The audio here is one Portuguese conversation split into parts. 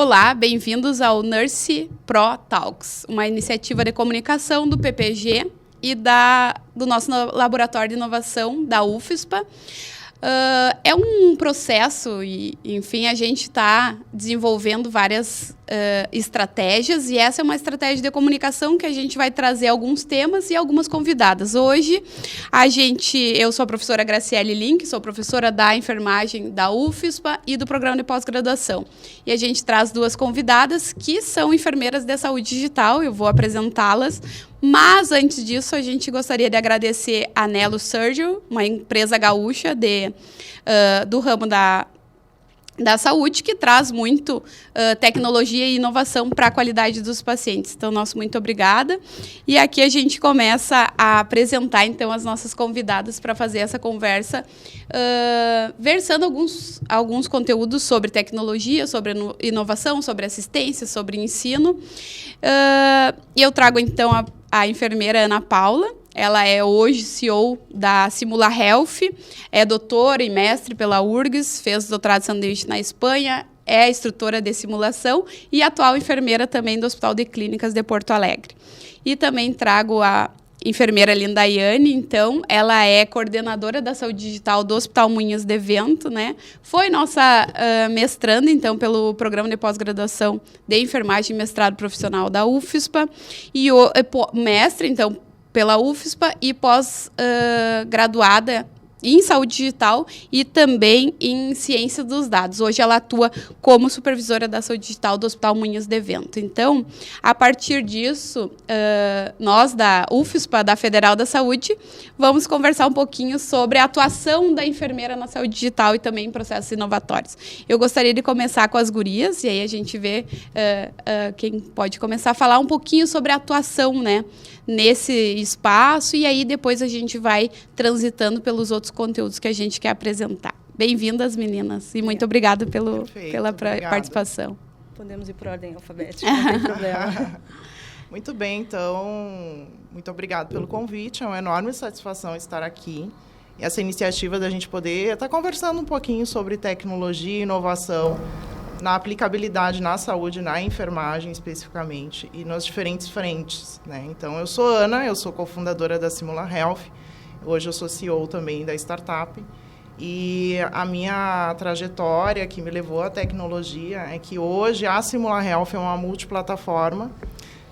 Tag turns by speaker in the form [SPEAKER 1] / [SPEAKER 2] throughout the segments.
[SPEAKER 1] Olá, bem-vindos ao Nurse Pro Talks, uma iniciativa de comunicação do PPG e do nosso laboratório de inovação da UFSPA. É um processo e, enfim, a gente está desenvolvendo várias estratégias e essa é uma estratégia de comunicação que a gente vai trazer alguns temas e algumas convidadas. Hoje, eu sou a professora Graciele Link, sou professora da enfermagem da UFSPA e do programa de pós-graduação. E a gente traz duas convidadas que são enfermeiras de saúde digital, eu vou apresentá-las. Mas, antes disso, a gente gostaria de agradecer a Nelo Surgery, uma empresa gaúcha do ramo da saúde, que traz muito tecnologia e inovação para a qualidade dos pacientes. Então, nosso muito obrigada. E aqui a gente começa a apresentar, então, as nossas convidadas para fazer essa conversa, versando alguns conteúdos sobre tecnologia, sobre inovação, sobre assistência, sobre ensino. E eu trago, então, a enfermeira Ana Paula. Ela é hoje CEO da Simula Health, é doutora e mestre pela URGS, fez doutorado sanduíche na Espanha, é instrutora de simulação e atual enfermeira também do Hospital de Clínicas de Porto Alegre. E também trago a enfermeira Lindaiane, então, ela é coordenadora da saúde digital do Hospital Moinhos de Vento, né? Foi nossa mestranda, então, pelo programa de pós-graduação de enfermagem e mestrado profissional da UFSPA, e mestre, então, pela UFSPA e pós-graduada em saúde digital e também em ciência dos dados. Hoje ela atua como supervisora da saúde digital do Hospital Moinhos de Vento. Então, a partir disso, nós da UFSPA, da Federal da Saúde, vamos conversar um pouquinho sobre a atuação da enfermeira na saúde digital e também em processos inovatórios. Eu gostaria de começar com as gurias, e aí a gente vê quem pode começar a falar um pouquinho sobre a atuação, né, nesse espaço, e aí depois a gente vai transitando pelos outros conteúdos que a gente quer apresentar. Bem-vindas, meninas, e muito obrigada pela participação.
[SPEAKER 2] Podemos ir por ordem alfabética, não tem problema.
[SPEAKER 3] Muito bem, então, muito obrigada pelo convite, é uma enorme satisfação estar aqui. E essa iniciativa da gente poder estar conversando um pouquinho sobre tecnologia e inovação na aplicabilidade na saúde, na enfermagem especificamente, e nas diferentes frentes, né? Então, eu sou Ana, eu sou cofundadora da Simula Health, hoje eu sou CEO também da startup, e a minha trajetória que me levou à tecnologia é que hoje a Simula Health é uma multiplataforma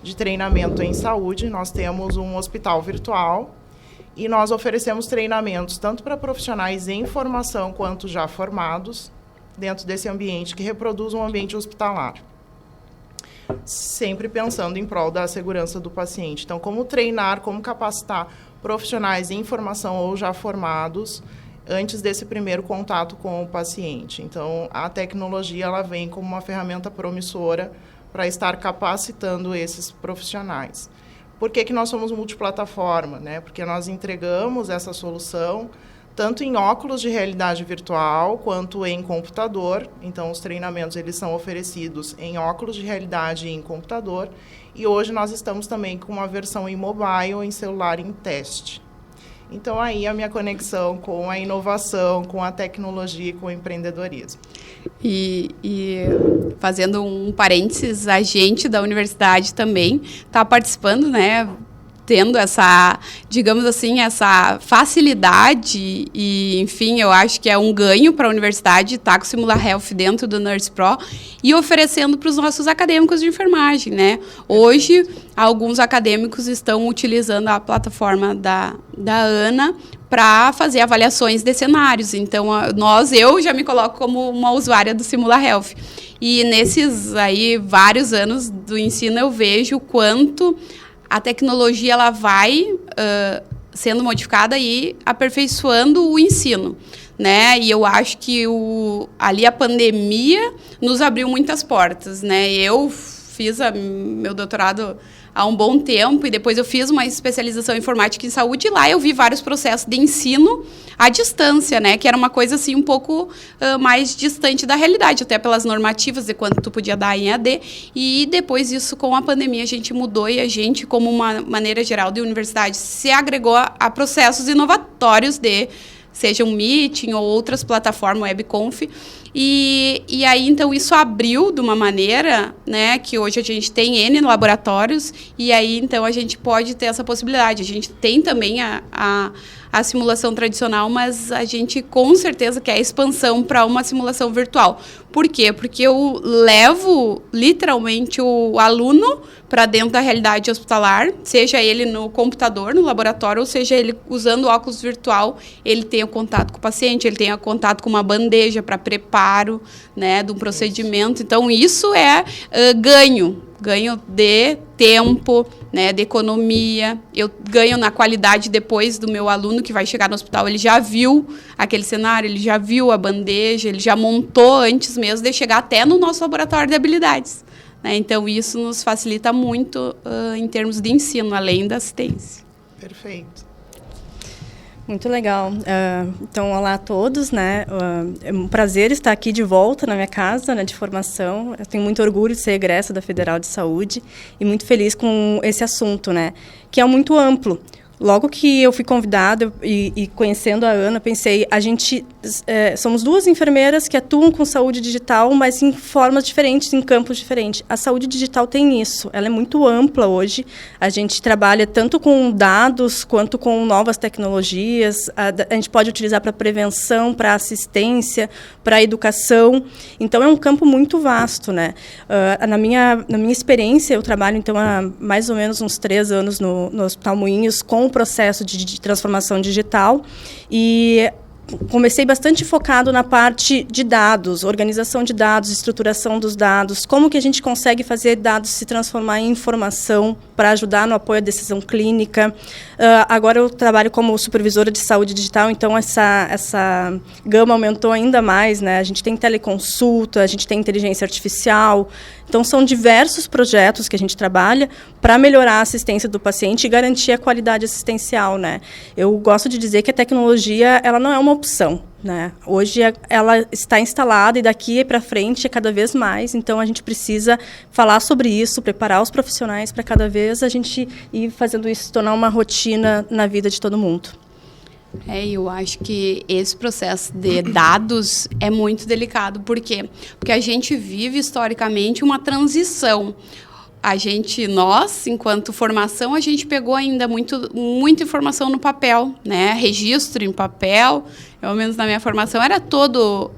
[SPEAKER 3] de treinamento em saúde. Nós temos um hospital virtual e nós oferecemos treinamentos tanto para profissionais em formação quanto já formados, dentro desse ambiente que reproduz um ambiente hospitalar, sempre pensando em prol da segurança do paciente. Então, como treinar, como capacitar profissionais em formação ou já formados antes desse primeiro contato com o paciente. Então, a tecnologia ela vem como uma ferramenta promissora para estar capacitando esses profissionais. Por que nós somos multiplataforma, né? Porque nós entregamos essa solução tanto em óculos de realidade virtual quanto em computador. Então, os treinamentos eles são oferecidos em óculos de realidade e em computador. E hoje nós estamos também com uma versão em mobile, em celular em teste. Então, aí a minha conexão com a inovação, com a tecnologia e com o empreendedorismo.
[SPEAKER 1] E fazendo um parênteses, a gente da universidade também está participando, né? Tendo essa, digamos assim, essa facilidade e, enfim, eu acho que é um ganho para a universidade estar com o Simula Health dentro do Nurse Pro e oferecendo para os nossos acadêmicos de enfermagem, né? Hoje, alguns acadêmicos estão utilizando a plataforma da Ana para fazer avaliações de cenários. Então, eu já me coloco como uma usuária do Simula Health. E nesses aí vários anos do ensino, eu vejo o quanto a tecnologia ela vai sendo modificada e aperfeiçoando o ensino, né? E eu acho que ali a pandemia nos abriu muitas portas, né? Eu fiz meu doutorado há um bom tempo e depois eu fiz uma especialização em informática em saúde e lá eu vi vários processos de ensino à distância, né? Que era uma coisa assim um pouco mais distante da realidade, até pelas normativas de quanto tu podia dar em EAD. E depois disso, com a pandemia, a gente mudou e a gente, como uma maneira geral de universidade, se agregou a processos inovatórios seja um Meeting ou outras plataformas, WebConf. E aí, então, isso abriu de uma maneira, né, que hoje a gente tem N laboratórios, e aí, então, a gente pode ter essa possibilidade. A gente tem também a simulação tradicional, mas a gente com certeza quer expansão para uma simulação virtual. Por quê? Porque eu levo literalmente o aluno para dentro da realidade hospitalar, seja ele no computador, no laboratório, ou seja ele usando o óculos virtual, ele tem o contato com o paciente, ele tem o contato com uma bandeja para preparo, né, de um procedimento. Então, isso é ganho de tempo, né, de economia. Eu ganho na qualidade depois do meu aluno que vai chegar no hospital. Ele já viu aquele cenário, ele já viu a bandeja, ele já montou antes mesmo de chegar até no nosso laboratório de habilidades. Né? Então, isso nos facilita muito em termos de ensino, além da assistência.
[SPEAKER 3] Perfeito.
[SPEAKER 2] Muito legal. Então, olá a todos, né? É um prazer estar aqui de volta na minha casa, né, de formação. Eu tenho muito orgulho de ser egressa da Federal de Saúde e muito feliz com esse assunto, né? Que é muito amplo. Logo que eu fui convidada e conhecendo a Ana, pensei, a gente somos duas enfermeiras que atuam com saúde digital, mas em formas diferentes, em campos diferentes. A saúde digital tem isso, ela é muito ampla hoje. A gente trabalha tanto com dados quanto com novas tecnologias. A gente pode utilizar para prevenção, para assistência, para educação. Então, é um campo muito vasto, né? Na minha experiência, eu trabalho, então, há mais ou menos uns 3 anos no Hospital Moinhos com o processo de transformação digital e comecei bastante focado na parte de dados, organização de dados, estruturação dos dados, como que a gente consegue fazer dados se transformar em informação para ajudar no apoio à decisão clínica. Agora eu trabalho como supervisora de saúde digital, então essa gama aumentou ainda mais, né? A gente tem teleconsulta, a gente tem inteligência artificial. Então, são diversos projetos que a gente trabalha para melhorar a assistência do paciente e garantir a qualidade assistencial, né? Eu gosto de dizer que a tecnologia ela não é uma opção, né? Hoje ela está instalada e daqui para frente é cada vez mais. Então, a gente precisa falar sobre isso, preparar os profissionais para cada vez a gente ir fazendo isso se tornar uma rotina na vida de todo mundo.
[SPEAKER 1] Eu acho que esse processo de dados é muito delicado. Por quê? Porque a gente vive historicamente uma transição. Nós, enquanto formação, a gente pegou ainda muita informação no papel, né? Registro em papel, pelo menos na minha formação, era todo,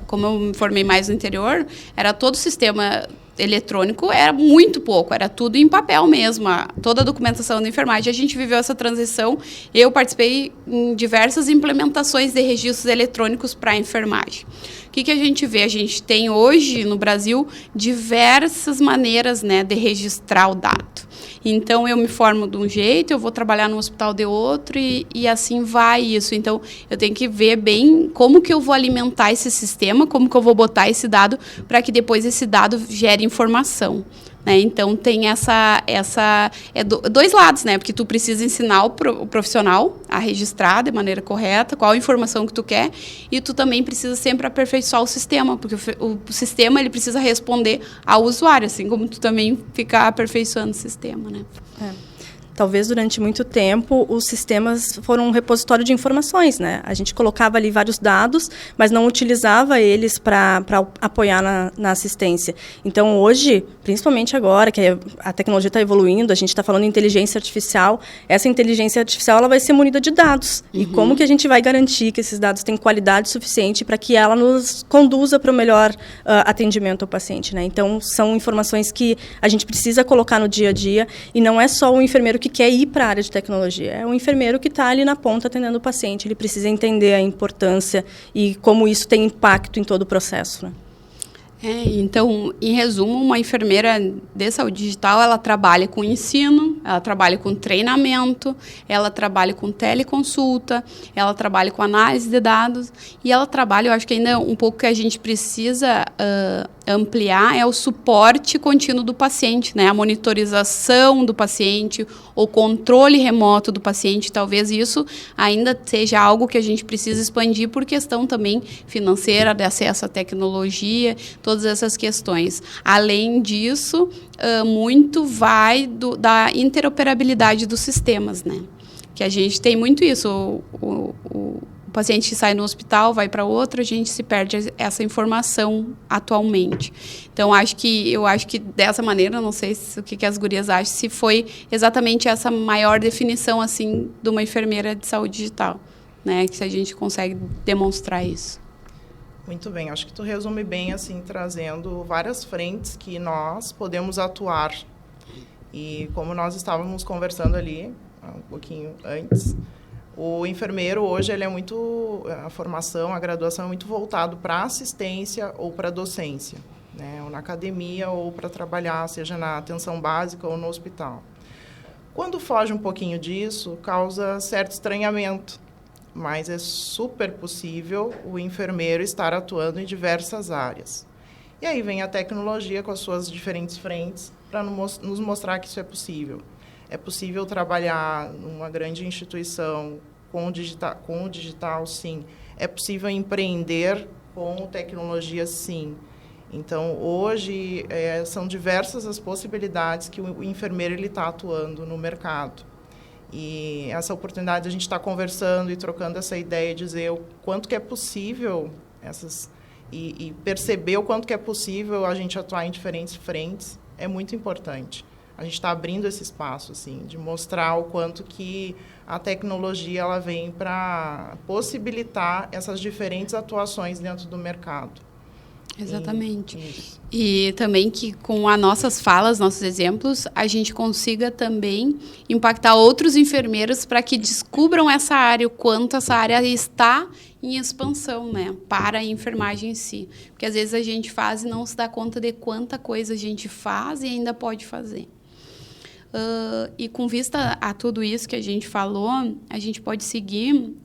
[SPEAKER 1] como eu me formei mais no interior, era todo o sistema eletrônico, era muito pouco, era tudo em papel mesmo, toda a documentação da enfermagem. A gente viveu essa transição, eu participei em diversas implementações de registros eletrônicos para a enfermagem. O que a gente vê? A gente tem hoje no Brasil diversas maneiras, né, de registrar o dado. Então, eu me formo de um jeito, eu vou trabalhar no hospital de outro e assim vai isso. Então, eu tenho que ver bem como que eu vou alimentar esse sistema, como que eu vou botar esse dado para que depois esse dado gere informação. Né? Então, tem dois lados, né? Porque tu precisa ensinar o profissional a registrar de maneira correta, qual a informação que tu quer, e tu também precisa sempre aperfeiçoar o sistema, porque o sistema ele precisa responder ao usuário, assim como tu também fica aperfeiçoando o sistema, né?
[SPEAKER 2] Talvez durante muito tempo os sistemas foram um repositório de informações, né? A gente colocava ali vários dados, mas não utilizava eles para apoiar na assistência. Então, hoje, principalmente agora, que a tecnologia está evoluindo, a gente está falando de inteligência artificial, essa inteligência artificial ela vai ser munida de dados. Uhum. E como que a gente vai garantir que esses dados têm qualidade suficiente para que ela nos conduza para o melhor atendimento ao paciente, né? Então, são informações que a gente precisa colocar no dia a dia e não é só o enfermeiro que quer ir para a área de tecnologia. É um enfermeiro que está ali na ponta atendendo o paciente. Ele precisa entender a importância e como isso tem impacto em todo o processo, né?
[SPEAKER 1] Então, em resumo, uma enfermeira de saúde digital, ela trabalha com ensino, ela trabalha com treinamento, ela trabalha com teleconsulta, ela trabalha com análise de dados e ela trabalha, eu acho que ainda um pouco que a gente precisa ampliar é o suporte contínuo do paciente, né? A monitorização do paciente, o controle remoto do paciente, talvez isso ainda seja algo que a gente precisa expandir por questão também financeira, de acesso à tecnologia, todas essas questões. Além disso, muito vai da interoperabilidade dos sistemas, né? Que a gente tem muito isso. O paciente sai no hospital, vai para outro, a gente se perde essa informação atualmente. Então, eu acho que dessa maneira, não sei o que as gurias acham, se foi exatamente essa maior definição, assim, de uma enfermeira de saúde digital, né? Que se a gente consegue demonstrar isso.
[SPEAKER 3] Muito bem, acho que tu resume bem, assim, trazendo várias frentes que nós podemos atuar. E como nós estávamos conversando ali, um pouquinho antes, o enfermeiro hoje, ele é muito, a formação, a graduação é muito voltado para assistência ou para docência, né? Ou na academia ou para trabalhar, seja na atenção básica ou no hospital. Quando foge um pouquinho disso, causa certo estranhamento, mas é super possível o enfermeiro estar atuando em diversas áreas. E aí vem a tecnologia com as suas diferentes frentes para nos mostrar que isso é possível. É possível trabalhar numa grande instituição com o digital, sim. É possível empreender com tecnologia, sim. Então, hoje, são diversas as possibilidades que o enfermeiro está atuando no mercado. E essa oportunidade de a gente estar conversando e trocando essa ideia, dizer o quanto que é possível e perceber o quanto que é possível a gente atuar em diferentes frentes, é muito importante. A gente está abrindo esse espaço, assim, de mostrar o quanto que a tecnologia ela vem para possibilitar essas diferentes atuações dentro do mercado.
[SPEAKER 1] Exatamente. E também que com as nossas falas, nossos exemplos, a gente consiga também impactar outros enfermeiros para que descubram essa área, o quanto essa área está em expansão, né, para a enfermagem em si. Porque às vezes a gente faz e não se dá conta de quanta coisa a gente faz e ainda pode fazer. E com vista a tudo isso que a gente falou, a gente pode seguir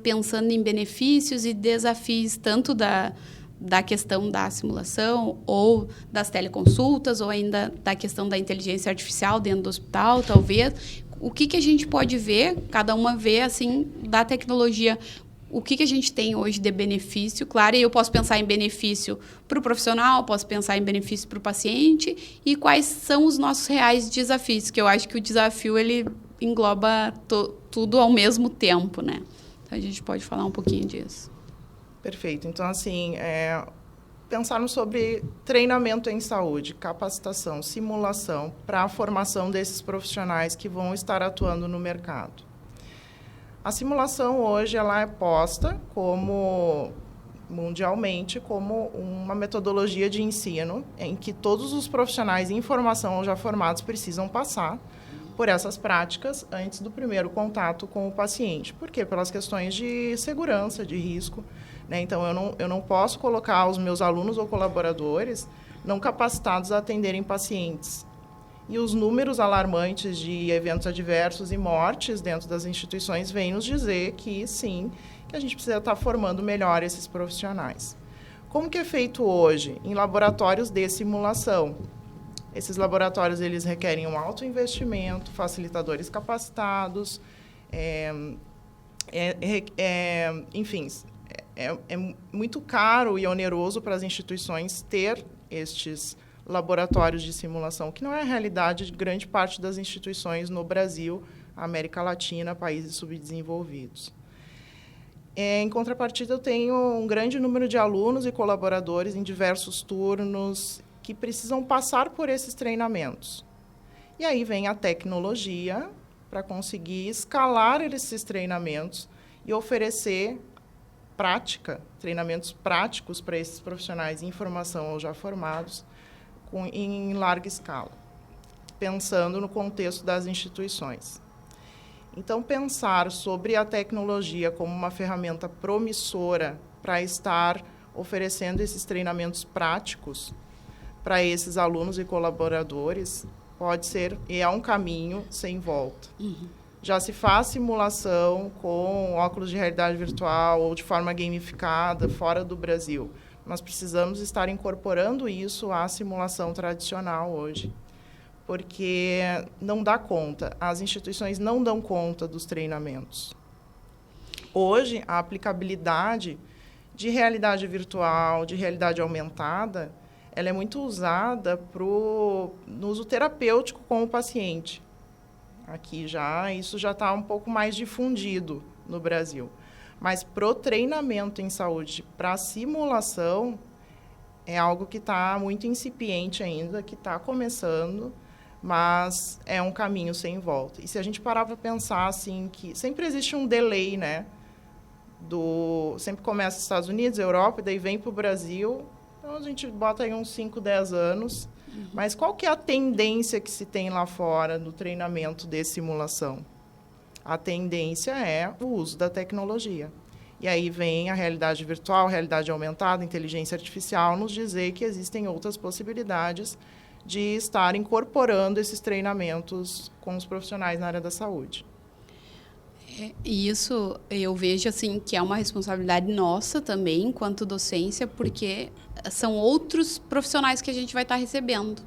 [SPEAKER 1] pensando em benefícios e desafios, tanto da questão da simulação ou das teleconsultas, ou ainda da questão da inteligência artificial dentro do hospital, talvez. O que a gente pode ver, cada uma vê, assim, da tecnologia, o que a gente tem hoje de benefício, claro, e eu posso pensar em benefício para o profissional, posso pensar em benefício para o paciente, e quais são os nossos reais desafios, que eu acho que o desafio, ele engloba tudo ao mesmo tempo, né? Então, a gente pode falar um pouquinho disso.
[SPEAKER 3] Perfeito. Então, assim, pensarmos sobre treinamento em saúde, capacitação, simulação para a formação desses profissionais que vão estar atuando no mercado. A simulação hoje ela é posta mundialmente como uma metodologia de ensino em que todos os profissionais em formação já formados precisam passar por essas práticas antes do primeiro contato com o paciente. Por quê? Pelas questões de segurança, de risco, né? Então, eu não posso colocar os meus alunos ou colaboradores não capacitados a atenderem pacientes. E os números alarmantes de eventos adversos e mortes dentro das instituições vêm nos dizer que, sim, que a gente precisa estar formando melhor esses profissionais. Como que é feito hoje? Em laboratórios de simulação. Esses laboratórios eles requerem um alto investimento, facilitadores capacitados, enfim, é muito caro e oneroso para as instituições ter estes laboratórios de simulação, que não é a realidade de grande parte das instituições no Brasil, América Latina, países subdesenvolvidos. Em contrapartida, eu tenho um grande número de alunos e colaboradores em diversos turnos que precisam passar por esses treinamentos. E aí vem a tecnologia para conseguir escalar esses treinamentos e oferecer treinamentos práticos para esses profissionais em formação ou já formados, em larga escala, pensando no contexto das instituições. Então, pensar sobre a tecnologia como uma ferramenta promissora para estar oferecendo esses treinamentos práticos para esses alunos e colaboradores pode ser e é um caminho sem volta. Uhum. Já se faz simulação com óculos de realidade virtual ou de forma gamificada fora do Brasil. Nós precisamos estar incorporando isso à simulação tradicional hoje, porque não dá conta, as instituições não dão conta dos treinamentos. Hoje, a aplicabilidade de realidade virtual, de realidade aumentada, ela é muito usada no uso terapêutico com o paciente. Aqui isso já está um pouco mais difundido no Brasil. Mas pro treinamento em saúde, para simulação, é algo que está muito incipiente ainda, que está começando, mas é um caminho sem volta. E se a gente parar para pensar assim, que sempre existe um delay, né? Sempre começa nos Estados Unidos, Europa, e daí vem para o Brasil. Então, a gente bota aí uns 5, 10 anos. Mas qual que é a tendência que se tem lá fora no treinamento de simulação? A tendência é o uso da tecnologia. E aí vem a realidade virtual, a realidade aumentada, a inteligência artificial, nos dizer que existem outras possibilidades de estar incorporando esses treinamentos com os profissionais na área da saúde.
[SPEAKER 1] Isso eu vejo assim que é uma responsabilidade nossa também, enquanto docência, porque são outros profissionais que a gente vai estar recebendo.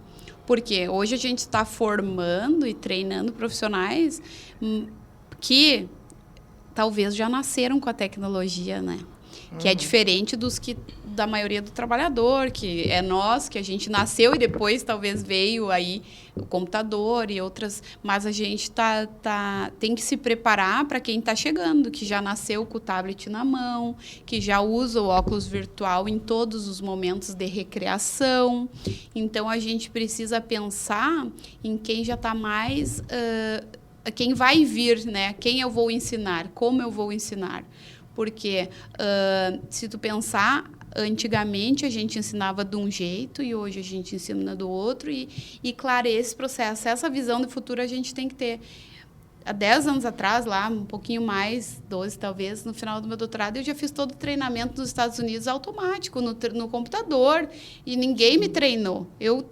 [SPEAKER 1] Porque hoje a gente está formando e treinando profissionais que talvez já nasceram com a tecnologia, né? Que é diferente da maioria do trabalhador, que é nós, que a gente nasceu e depois talvez veio aí o computador e outras, mas a gente tem que se preparar para quem está chegando, que já nasceu com o tablet na mão, que já usa o óculos virtual em todos os momentos de recreação. Então, a gente precisa pensar em quem já está mais... quem vai vir, né? Quem eu vou ensinar, como eu vou ensinar. Porque, se tu pensar, antigamente a gente ensinava de um jeito e hoje a gente ensina do outro. E claro, esse processo, essa visão de futuro a gente tem que ter. Há 10 anos atrás, lá, um pouquinho mais, 12 talvez, no final do meu doutorado, eu já fiz todo o treinamento nos Estados Unidos automático, no computador, e ninguém me treinou. Eu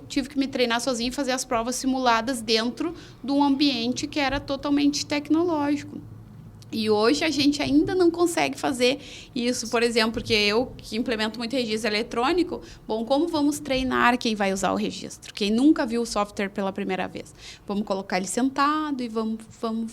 [SPEAKER 1] tive que me treinar sozinha e fazer as provas simuladas dentro de um ambiente que era totalmente tecnológico. E hoje a gente ainda não consegue fazer isso, por exemplo, porque eu que implemento muito registro eletrônico, bom, como vamos treinar quem vai usar o registro? Quem nunca viu o software pela primeira vez? Vamos colocar ele sentado e vamos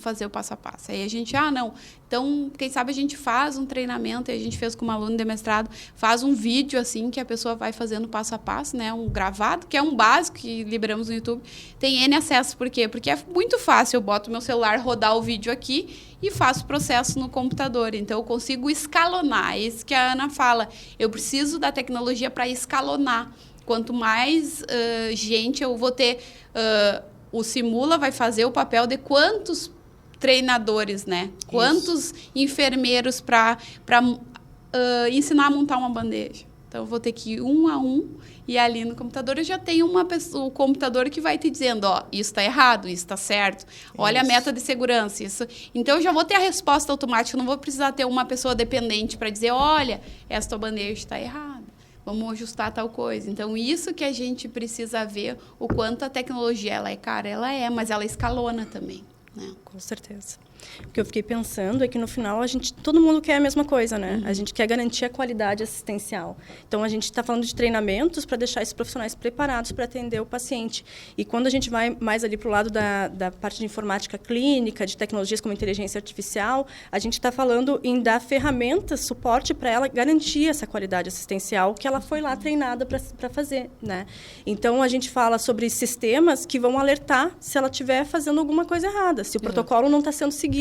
[SPEAKER 1] fazer o passo a passo. Aí a gente, não, então, quem sabe a gente faz um treinamento, e a gente fez com uma aluna de mestrado, faz um vídeo assim, que a pessoa vai fazendo passo a passo, né, um gravado, que é um básico que liberamos no YouTube, tem N acessos, por quê? Porque é muito fácil, eu boto meu celular, rodar o vídeo aqui, e faço o processo no computador. Então, eu consigo escalonar. É isso que a Ana fala. Eu preciso da tecnologia para escalonar. Quanto mais gente eu vou ter... o Simula vai fazer o papel de quantos treinadores, né? Isso. Quantos enfermeiros para ensinar a montar uma bandeja. Então, eu vou ter que ir um a um, e ali no computador eu já tenho o computador que vai te dizendo, isso está errado, isso está certo, olha a meta de segurança. Isso. Então, eu já vou ter a resposta automática, não vou precisar ter uma pessoa dependente para dizer, olha, essa tua bandeja está errada, vamos ajustar tal coisa. Então, isso que a gente precisa ver, o quanto a tecnologia ela é cara, mas ela escalona também. Né?
[SPEAKER 2] Com certeza. O que eu fiquei pensando é que, no final, todo mundo quer a mesma coisa, né? A gente quer garantir a qualidade assistencial. Então, a gente está falando de treinamentos para deixar esses profissionais preparados para atender o paciente. E quando a gente vai mais ali para o lado da parte de informática clínica, de tecnologias como inteligência artificial, a gente está falando em dar ferramentas, suporte para ela garantir essa qualidade assistencial que ela foi lá treinada para fazer, né? Então, a gente fala sobre sistemas que vão alertar se ela estiver fazendo alguma coisa errada, se o protocolo não está sendo seguido.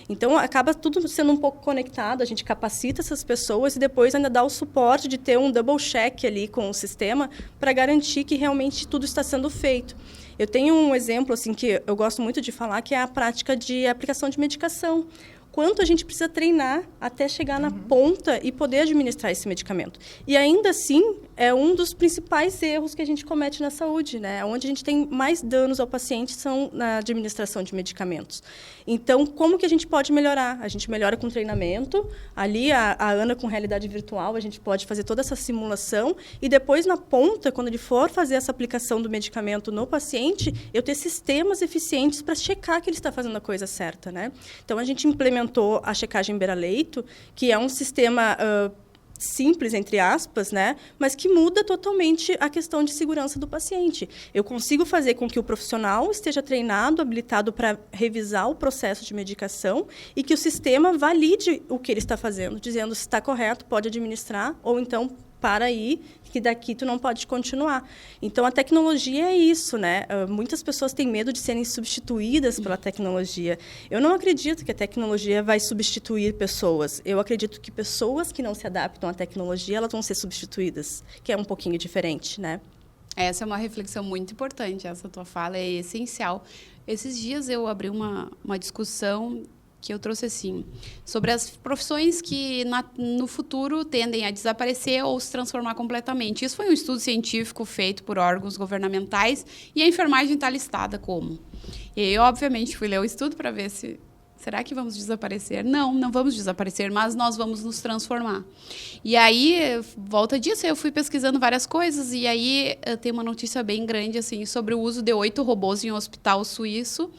[SPEAKER 2] Então, acaba tudo sendo um pouco conectado, a gente capacita essas pessoas e depois ainda dá o suporte de ter um double check ali com o sistema para garantir que realmente tudo está sendo feito. Eu tenho um exemplo assim, que eu gosto muito de falar, que é a prática de aplicação de medicação. Quanto a gente precisa treinar até chegar na ponta e poder administrar esse medicamento. E ainda assim, é um dos principais erros que a gente comete na saúde, né? Onde a gente tem mais danos ao paciente são na administração de medicamentos. Então, como que a gente pode melhorar? A gente melhora com treinamento. Ali, a Ana, com realidade virtual, a gente pode fazer toda essa simulação. E depois, na ponta, quando ele for fazer essa aplicação do medicamento no paciente, eu ter sistemas eficientes para checar que ele está fazendo a coisa certa, né? Então, a gente implementou a checagem beira-leito, que é um sistema simples, entre aspas, né? Mas que muda totalmente a questão de segurança do paciente. Eu consigo fazer com que o profissional esteja treinado, habilitado para revisar o processo de medicação e que o sistema valide o que ele está fazendo, dizendo se está correto, pode administrar, ou então para aí, que daqui tu não pode continuar. Então, a tecnologia é isso, né? Muitas pessoas têm medo de serem substituídas pela tecnologia. Eu não acredito que a tecnologia vai substituir pessoas. Eu acredito que pessoas que não se adaptam à tecnologia, elas vão ser substituídas, que é um pouquinho diferente, né?
[SPEAKER 1] Essa é uma reflexão muito importante, essa tua fala é essencial. Esses dias eu abri uma discussão que eu trouxe assim, sobre as profissões que no futuro tendem a desaparecer ou se transformar completamente. Isso foi um estudo científico feito por órgãos governamentais e a enfermagem está listada como. E aí, obviamente, fui ler o estudo para ver se... Será que vamos desaparecer? Não vamos desaparecer, mas nós vamos nos transformar. E aí, volta disso, eu fui pesquisando várias coisas e aí tem uma notícia bem grande assim, sobre o uso de 8 robôs em um hospital suíço.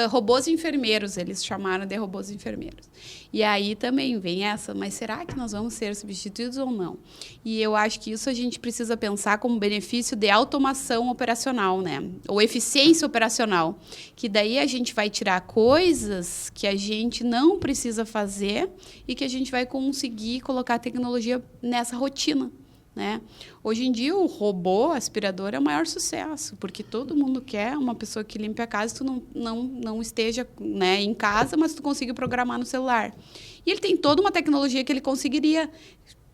[SPEAKER 1] Robôs enfermeiros, eles chamaram de robôs enfermeiros. E aí também vem essa, mas será que nós vamos ser substituídos ou não? E eu acho que isso a gente precisa pensar como benefício de automação operacional, né? Ou eficiência operacional, que daí a gente vai tirar coisas que a gente não precisa fazer e que a gente vai conseguir colocar a tecnologia nessa rotina. Né? Hoje em dia, o robô aspirador é o maior sucesso, porque todo mundo quer uma pessoa que limpe a casa e tu não esteja, né, em casa, mas tu consiga programar no celular. E ele tem toda uma tecnologia que ele conseguiria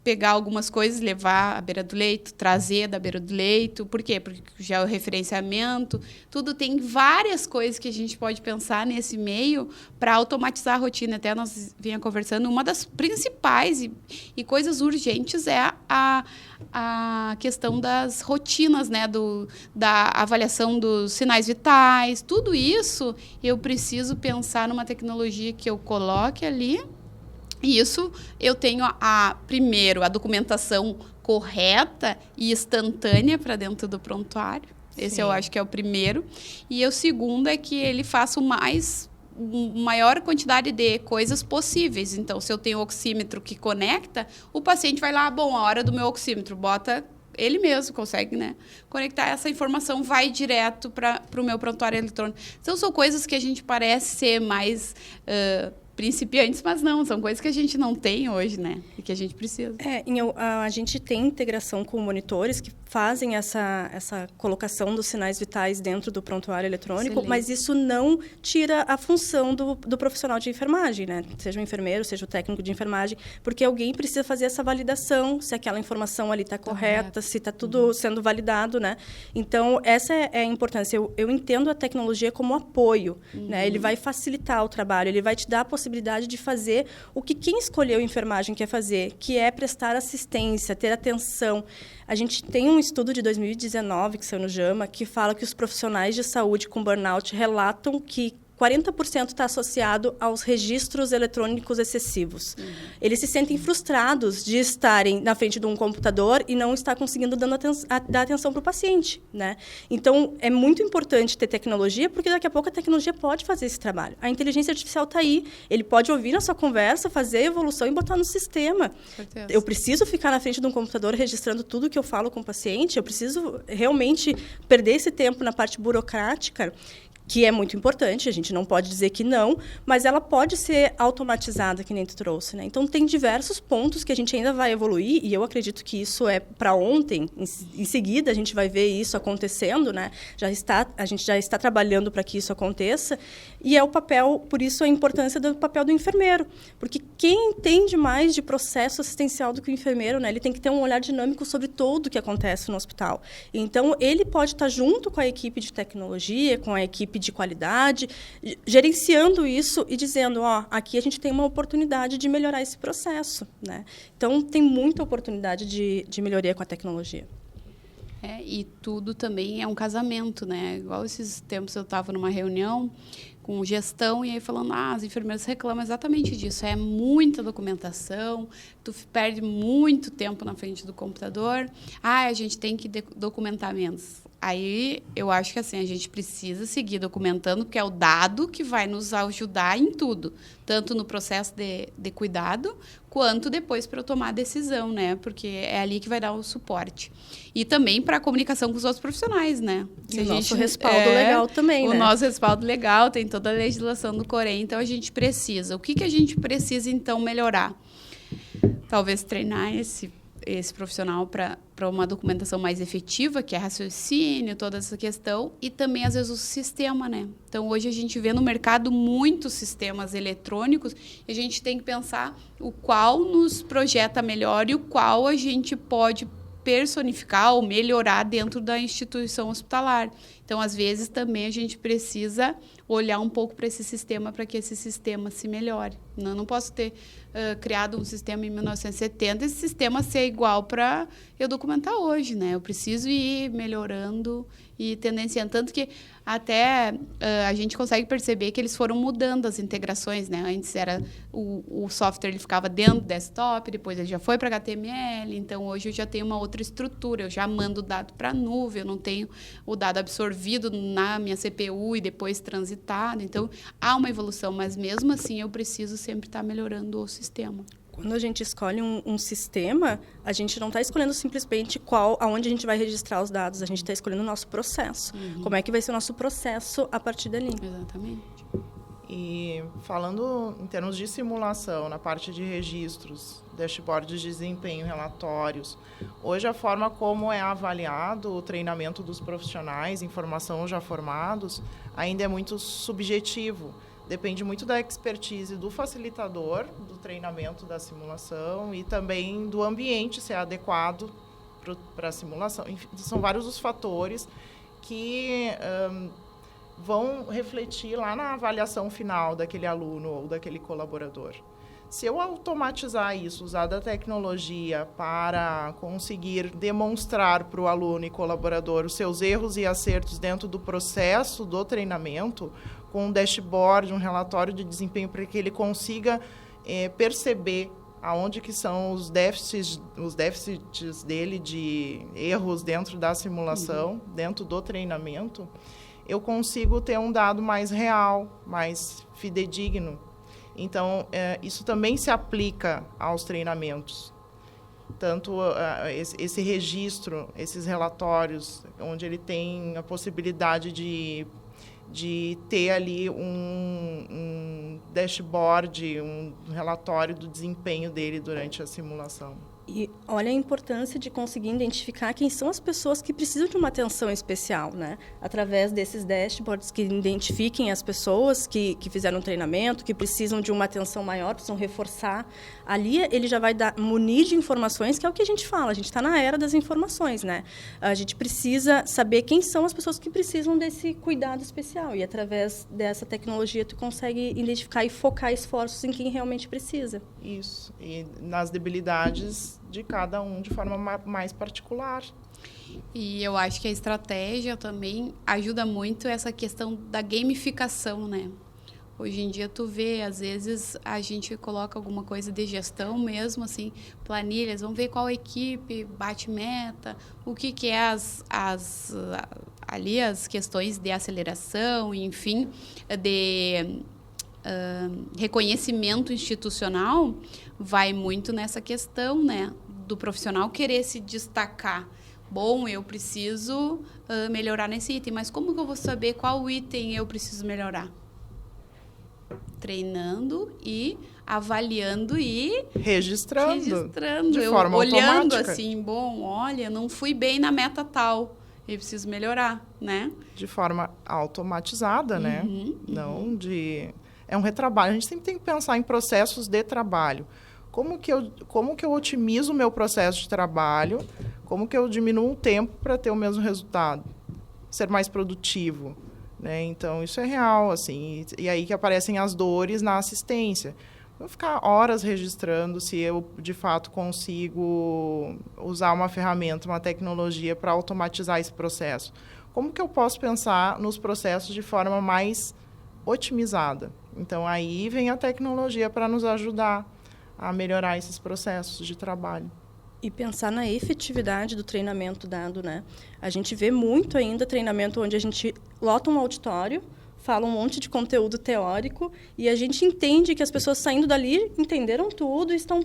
[SPEAKER 1] pegar algumas coisas, levar à beira do leito, trazer da beira do leito. Por quê? Porque já o referenciamento, tudo tem várias coisas que a gente pode pensar nesse meio para automatizar a rotina. Até nós vinha conversando, uma das principais e coisas urgentes é a questão das rotinas, né? Da avaliação dos sinais vitais. Tudo isso eu preciso pensar numa tecnologia que eu coloque ali. E isso eu tenho, primeiro, a documentação correta e instantânea para dentro do prontuário. Esse Sim. Eu acho que é o primeiro. E o segundo é que ele faça maior quantidade de coisas possíveis. Então, se eu tenho um oxímetro que conecta, o paciente vai lá, a hora do meu oxímetro, bota... Ele mesmo consegue, né, conectar essa informação, vai direto para o meu prontuário eletrônico. Então, são coisas que a gente parece ser mais... principiantes, mas não, são coisas que a gente não tem hoje, né? E que a gente precisa.
[SPEAKER 2] A gente tem integração com monitores que fazem essa colocação dos sinais vitais dentro do prontuário eletrônico, Excelente. Mas isso não tira a função do profissional de enfermagem, né? Seja o enfermeiro, seja o técnico de enfermagem, porque alguém precisa fazer essa validação, se aquela informação ali está correta, se está tudo sendo validado, né? Então, essa é a importância. Eu entendo a tecnologia como apoio, né? Ele vai facilitar o trabalho, ele vai te dar a possibilidade de fazer o que quem escolheu enfermagem quer fazer, que é prestar assistência, ter atenção. A gente tem um estudo de 2019, que saiu no JAMA, que fala que os profissionais de saúde com burnout relatam que 40% está associado aos registros eletrônicos excessivos. Eles se sentem frustrados de estarem na frente de um computador e não estar conseguindo dar atenção para o paciente, né? Então, é muito importante ter tecnologia, porque daqui a pouco a tecnologia pode fazer esse trabalho. A inteligência artificial está aí. Ele pode ouvir na sua conversa, fazer a evolução e botar no sistema. Eu preciso ficar na frente de um computador registrando tudo que eu falo com o paciente? Eu preciso realmente perder esse tempo na parte burocrática, que é muito importante, a gente não pode dizer que não, mas ela pode ser automatizada, que nem tu trouxe, né? Então, tem diversos pontos que a gente ainda vai evoluir, e eu acredito que isso é para ontem. Em seguida, a gente vai ver isso acontecendo, né? A gente já está trabalhando para que isso aconteça, e é o papel, por isso a importância do papel do enfermeiro, porque quem entende mais de processo assistencial do que o enfermeiro, né? Ele tem que ter um olhar dinâmico sobre tudo o que acontece no hospital. Então, ele pode estar junto com a equipe de tecnologia, com a equipe de qualidade, gerenciando isso e dizendo, aqui a gente tem uma oportunidade de melhorar esse processo, né? Então, tem muita oportunidade de melhoria com a tecnologia.
[SPEAKER 1] E tudo também é um casamento, né? Igual esses tempos eu estava numa reunião com gestão e aí falando, as enfermeiras reclamam exatamente disso. É muita documentação, tu perde muito tempo na frente do computador. A gente tem que documentar menos. Aí, eu acho que assim, a gente precisa seguir documentando, porque é o dado que vai nos ajudar em tudo. Tanto no processo de cuidado, quanto depois para eu tomar a decisão, né? Porque é ali que vai dar o suporte. E também para a comunicação com os outros profissionais, né?
[SPEAKER 2] O nosso respaldo legal também, né?
[SPEAKER 1] O nosso respaldo legal, tem toda a legislação do COREN, então a gente precisa. O que a gente precisa, então, melhorar? Talvez treinar esse profissional para uma documentação mais efetiva, que é raciocínio, toda essa questão, e também, às vezes, o sistema, né? Então, hoje a gente vê no mercado muitos sistemas eletrônicos e a gente tem que pensar o qual nos projeta melhor e o qual a gente pode personificar ou melhorar dentro da instituição hospitalar. Então, às vezes, também a gente precisa olhar um pouco para esse sistema, para que esse sistema se melhore. Não posso ter criado um sistema em 1970 e esse sistema ser igual para eu documentar hoje, né? Eu preciso ir melhorando e tendenciando. Tanto que até a gente consegue perceber que eles foram mudando as integrações, né? Antes era o software, ele ficava dentro do desktop, depois ele já foi para HTML, então hoje eu já tenho uma outra estrutura, eu já mando o dado para a nuvem, eu não tenho o dado absorvido na minha CPU e depois transitado. Então, há uma evolução, mas mesmo assim eu preciso sempre estar melhorando o sistema.
[SPEAKER 2] Quando a gente escolhe um sistema, a gente não está escolhendo simplesmente aonde a gente vai registrar os dados, a gente está escolhendo o nosso processo. Como é que vai ser o nosso processo a partir dali.
[SPEAKER 1] Exatamente.
[SPEAKER 3] E falando em termos de simulação, na parte de registros, dashboards de desempenho, relatórios, hoje a forma como é avaliado o treinamento dos profissionais em formação já formados ainda é muito subjetivo. Depende muito da expertise do facilitador, do treinamento da simulação e também do ambiente ser adequado para a simulação. Enfim, são vários os fatores que vão refletir lá na avaliação final daquele aluno ou daquele colaborador. Se eu automatizar isso, usar da tecnologia para conseguir demonstrar para o aluno e colaborador os seus erros e acertos dentro do processo do treinamento, com um dashboard, um relatório de desempenho, para que ele consiga perceber aonde que são os déficits dele de erros dentro da simulação, dentro do treinamento, eu consigo ter um dado mais real, mais fidedigno. Então, isso também se aplica aos treinamentos. Tanto esse registro, esses relatórios, onde ele tem a possibilidade de ter ali um dashboard, um relatório do desempenho dele durante a simulação.
[SPEAKER 2] E olha a importância de conseguir identificar quem são as pessoas que precisam de uma atenção especial, né? Através desses dashboards que identifiquem as pessoas que fizeram treinamento, que precisam de uma atenção maior, precisam reforçar. Ali ele já vai munir de informações, que é o que a gente fala, a gente está na era das informações, né? A gente precisa saber quem são as pessoas que precisam desse cuidado especial. E através dessa tecnologia tu consegue identificar e focar esforços em quem realmente precisa.
[SPEAKER 3] Isso, e nas debilidades de cada um de forma mais particular.
[SPEAKER 1] E eu acho que a estratégia também ajuda muito essa questão da gamificação, né? Hoje em dia tu vê, às vezes a gente coloca alguma coisa de gestão mesmo, assim, planilhas, vamos ver qual equipe bate meta, o que é ali as questões de aceleração, enfim, de reconhecimento institucional, vai muito nessa questão, né, do profissional querer se destacar. Bom, eu preciso melhorar nesse item, mas como que eu vou saber qual item eu preciso melhorar? Treinando e avaliando e
[SPEAKER 3] registrando de
[SPEAKER 1] eu
[SPEAKER 3] forma
[SPEAKER 1] olhando
[SPEAKER 3] automática.
[SPEAKER 1] Assim, bom, olha, não fui bem na meta tal, eu preciso melhorar, né?
[SPEAKER 3] De forma automatizada, né? Não de... É um retrabalho. A gente sempre tem que pensar em processos de trabalho. Como que eu otimizo o meu processo de trabalho? Como que eu diminuo o tempo para ter o mesmo resultado? Ser mais produtivo, né? Então, isso é real, assim. E aí que aparecem as dores na assistência. Vou ficar horas registrando se eu, de fato, consigo usar uma ferramenta, uma tecnologia para automatizar esse processo. Como que eu posso pensar nos processos de forma mais otimizada? Então, aí vem a tecnologia para nos ajudar a melhorar esses processos de trabalho.
[SPEAKER 2] E pensar na efetividade do treinamento dado, né? A gente vê muito ainda treinamento onde a gente lota um auditório, fala um monte de conteúdo teórico e a gente entende que as pessoas saindo dali entenderam tudo e estão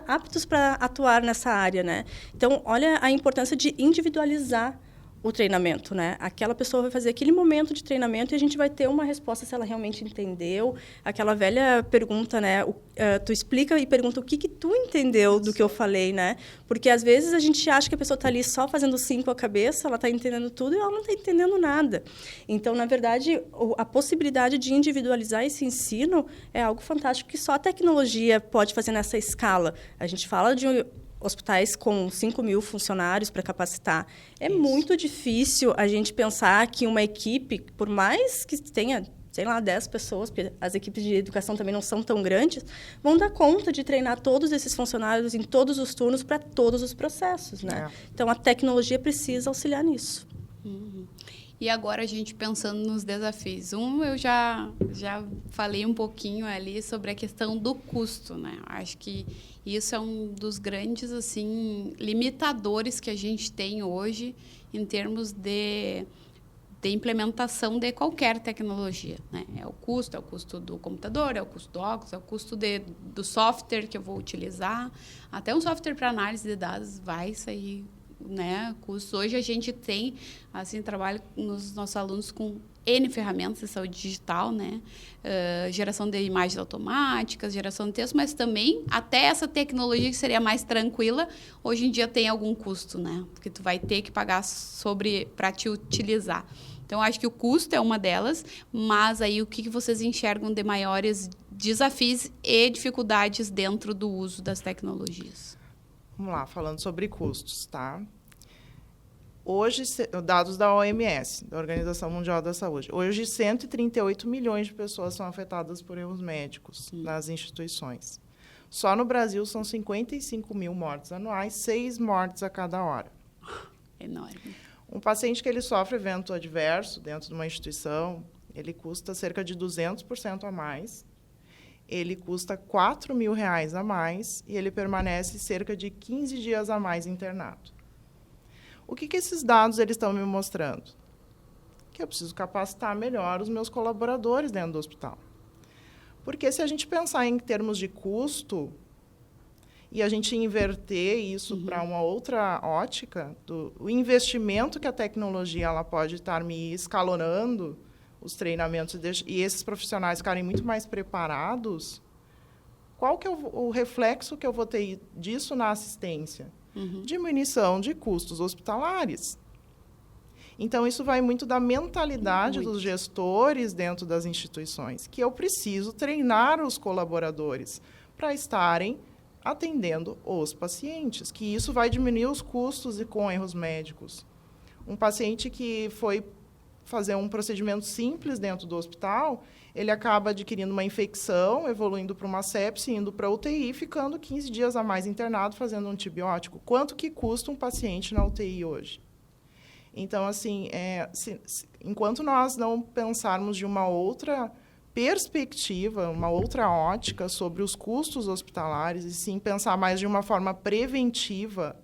[SPEAKER 2] aptos para atuar nessa área, né? Então, olha a importância de individualizar o treinamento, né? Aquela pessoa vai fazer aquele momento de treinamento e a gente vai ter uma resposta se ela realmente entendeu. Aquela velha pergunta, né? Tu explica e pergunta o que tu entendeu do que eu falei, né? Porque, às vezes, a gente acha que a pessoa está ali só fazendo sim com a cabeça, ela está entendendo tudo e ela não está entendendo nada. Então, na verdade, a possibilidade de individualizar esse ensino é algo fantástico que só a tecnologia pode fazer nessa escala. A gente fala de hospitais com 5.000 funcionários para capacitar. É muito difícil a gente pensar que uma equipe, por mais que tenha, sei lá, 10 pessoas, porque as equipes de educação também não são tão grandes, vão dar conta de treinar todos esses funcionários em todos os turnos para todos os processos, né? Então, a tecnologia precisa auxiliar nisso.
[SPEAKER 1] E agora a gente pensando nos desafios. Eu já falei um pouquinho ali sobre a questão do custo, né? Acho que isso é um dos grandes, assim, limitadores que a gente tem hoje em termos de implementação de qualquer tecnologia, né? É o custo do computador, é o custo do óculos, é o custo do software que eu vou utilizar. Até um software para análise de dados vai sair, né, custos. Hoje a gente tem, assim, trabalho nos nossos alunos com N ferramentas de saúde digital, né, geração de imagens automáticas, geração de texto, mas também até essa tecnologia que seria mais tranquila, hoje em dia tem algum custo, né, porque tu vai ter que pagar para te utilizar. Então, acho que o custo é uma delas, mas aí o que vocês enxergam de maiores desafios e dificuldades dentro do uso das tecnologias?
[SPEAKER 3] Vamos lá, falando sobre custos, tá? Hoje, dados da OMS, da Organização Mundial da Saúde, hoje 138 milhões de pessoas são afetadas por erros médicos nas instituições. Só no Brasil são 55 mil mortes anuais, 6 mortes a cada hora.
[SPEAKER 1] Enorme.
[SPEAKER 3] Um paciente que ele sofre evento adverso dentro de uma instituição, ele custa cerca de 200% a mais. Ele custa R$4.000 a mais e ele permanece cerca de 15 dias a mais internado. O que esses dados eles estão me mostrando? Que eu preciso capacitar melhor os meus colaboradores dentro do hospital. Porque se a gente pensar em termos de custo e a gente inverter isso para uma outra ótica, o investimento que a tecnologia ela pode estar me escalonando, os treinamentos e esses profissionais ficarem muito mais preparados, qual que é o reflexo que eu vou ter disso na assistência? Diminuição de custos hospitalares. Então, isso vai muito da mentalidade dos gestores dentro das instituições, que eu preciso treinar os colaboradores para estarem atendendo os pacientes, que isso vai diminuir os custos e com erros médicos. Um paciente que foi fazer um procedimento simples dentro do hospital, ele acaba adquirindo uma infecção, evoluindo para uma sepse, indo para a UTI, ficando 15 dias a mais internado, fazendo um antibiótico. Quanto que custa um paciente na UTI hoje? Então, assim, enquanto nós não pensarmos de uma outra perspectiva, uma outra ótica sobre os custos hospitalares, e sim pensar mais de uma forma preventiva,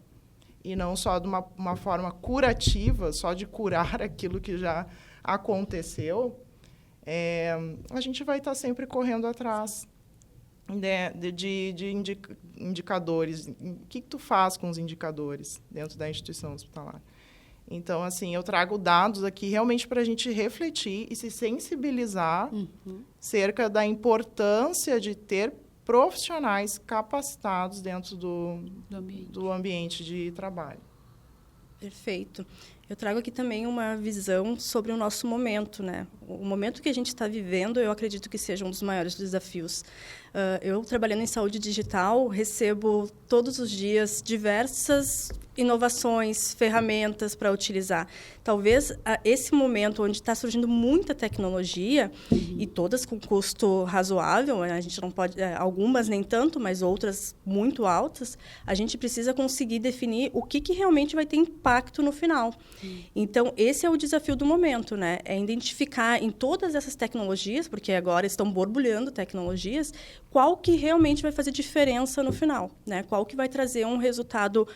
[SPEAKER 3] e não só de uma forma curativa, só de curar aquilo que já aconteceu, a gente vai estar sempre correndo atrás de indicadores. O que tu faz com os indicadores dentro da instituição hospitalar? Então, assim, eu trago dados aqui realmente para a gente refletir e se sensibilizar cerca da importância de ter profissionais capacitados dentro do ambiente de trabalho.
[SPEAKER 2] Perfeito. Eu trago aqui também uma visão sobre o nosso momento, né? O momento que a gente está vivendo, eu acredito que seja um dos maiores desafios. Eu, trabalhando em saúde digital, recebo todos os dias diversas inovações, ferramentas para utilizar. Talvez esse momento onde está surgindo muita tecnologia, e todas com custo razoável, a gente não pode, algumas nem tanto, mas outras muito altas, a gente precisa conseguir definir o que realmente vai ter impacto no final. Então, esse é o desafio do momento, né? É identificar em todas essas tecnologias, porque agora estão borbulhando tecnologias, qual que realmente vai fazer diferença no final, né? Qual que vai trazer um resultado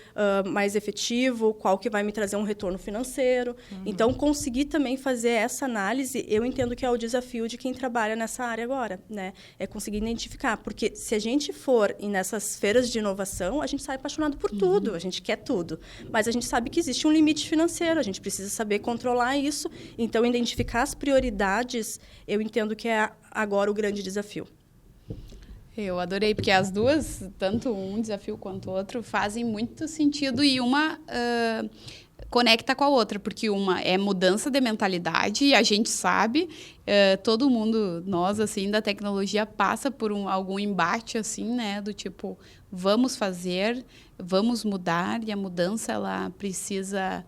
[SPEAKER 2] mais mais efetivo, qual que vai me trazer um retorno financeiro. Então, conseguir também fazer essa análise, eu entendo que é o desafio de quem trabalha nessa área agora, né? É conseguir identificar, porque se a gente for nessas feiras de inovação, a gente sai apaixonado por tudo, a gente quer tudo, mas a gente sabe que existe um limite financeiro, a gente precisa saber controlar isso. Então, identificar as prioridades, eu entendo que é agora o grande desafio.
[SPEAKER 1] Eu adorei, porque as duas, tanto um desafio quanto o outro, fazem muito sentido e uma conecta com a outra, porque uma é mudança de mentalidade e a gente sabe, todo mundo, nós, assim, da tecnologia, passa por algum embate, assim, né, do tipo, vamos fazer, vamos mudar, e a mudança, ela precisa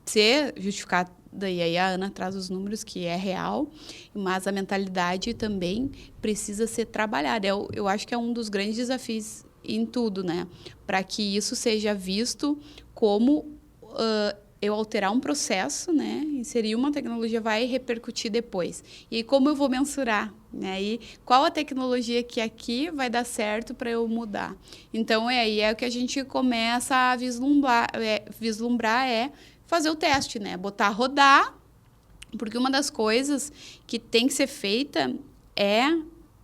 [SPEAKER 1] ser justificada. E aí a Ana traz os números, que é real, mas a mentalidade também precisa ser trabalhada. Eu acho que é um dos grandes desafios em tudo, né? Para que isso seja visto como eu alterar um processo, né? Inserir uma tecnologia vai repercutir depois. E aí, como eu vou mensurar? Né? E qual a tecnologia que aqui vai dar certo para eu mudar? Então, aí é o que a gente começa a vislumbrar fazer o teste, né? Botar a rodar, porque uma das coisas que tem que ser feita é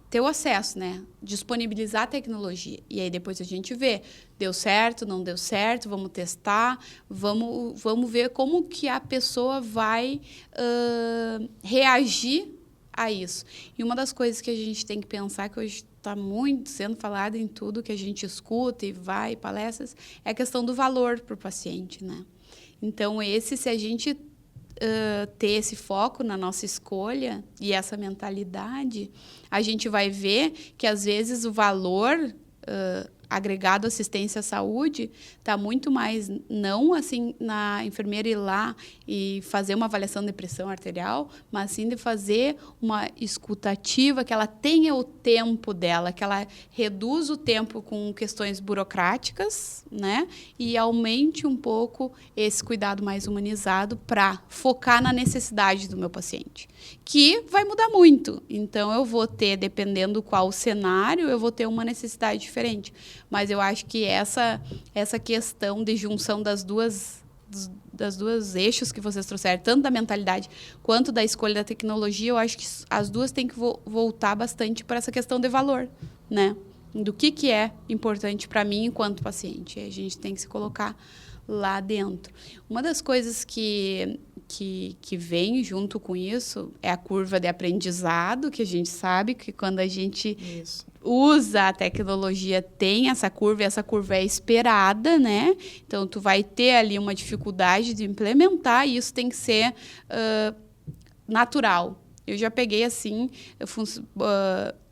[SPEAKER 1] ter o acesso, né? Disponibilizar a tecnologia. E aí depois a gente vê, deu certo, não deu certo, vamos testar, vamos ver como que a pessoa vai reagir a isso. E uma das coisas que a gente tem que pensar, que hoje está muito sendo falado em tudo que a gente escuta e vai palestras, é a questão do valor para o paciente, né? Então, se a gente ter esse foco na nossa escolha e essa mentalidade, a gente vai ver que, às vezes, o valor agregado à assistência à saúde está muito mais, não assim, na enfermeira ir lá e fazer uma avaliação de pressão arterial, mas sim de fazer uma escutativa, que ela tenha o tempo dela, que ela reduza o tempo com questões burocráticas, né? E aumente um pouco esse cuidado mais humanizado para focar na necessidade do meu paciente, que vai mudar muito. Então, eu vou ter, dependendo qual o cenário, eu vou ter uma necessidade diferente. Mas eu acho que essa questão de junção das duas eixos que vocês trouxeram, tanto da mentalidade quanto da escolha da tecnologia, eu acho que as duas têm que voltar bastante para essa questão de valor, né? Do que é importante para mim enquanto paciente. A gente tem que se colocar lá dentro. Uma das coisas que vem junto com isso é a curva de aprendizado, que a gente sabe que quando a gente usa a tecnologia tem essa curva, e essa curva é esperada, né? Então, tu vai ter ali uma dificuldade de implementar, e isso tem que ser natural. Eu já peguei, assim,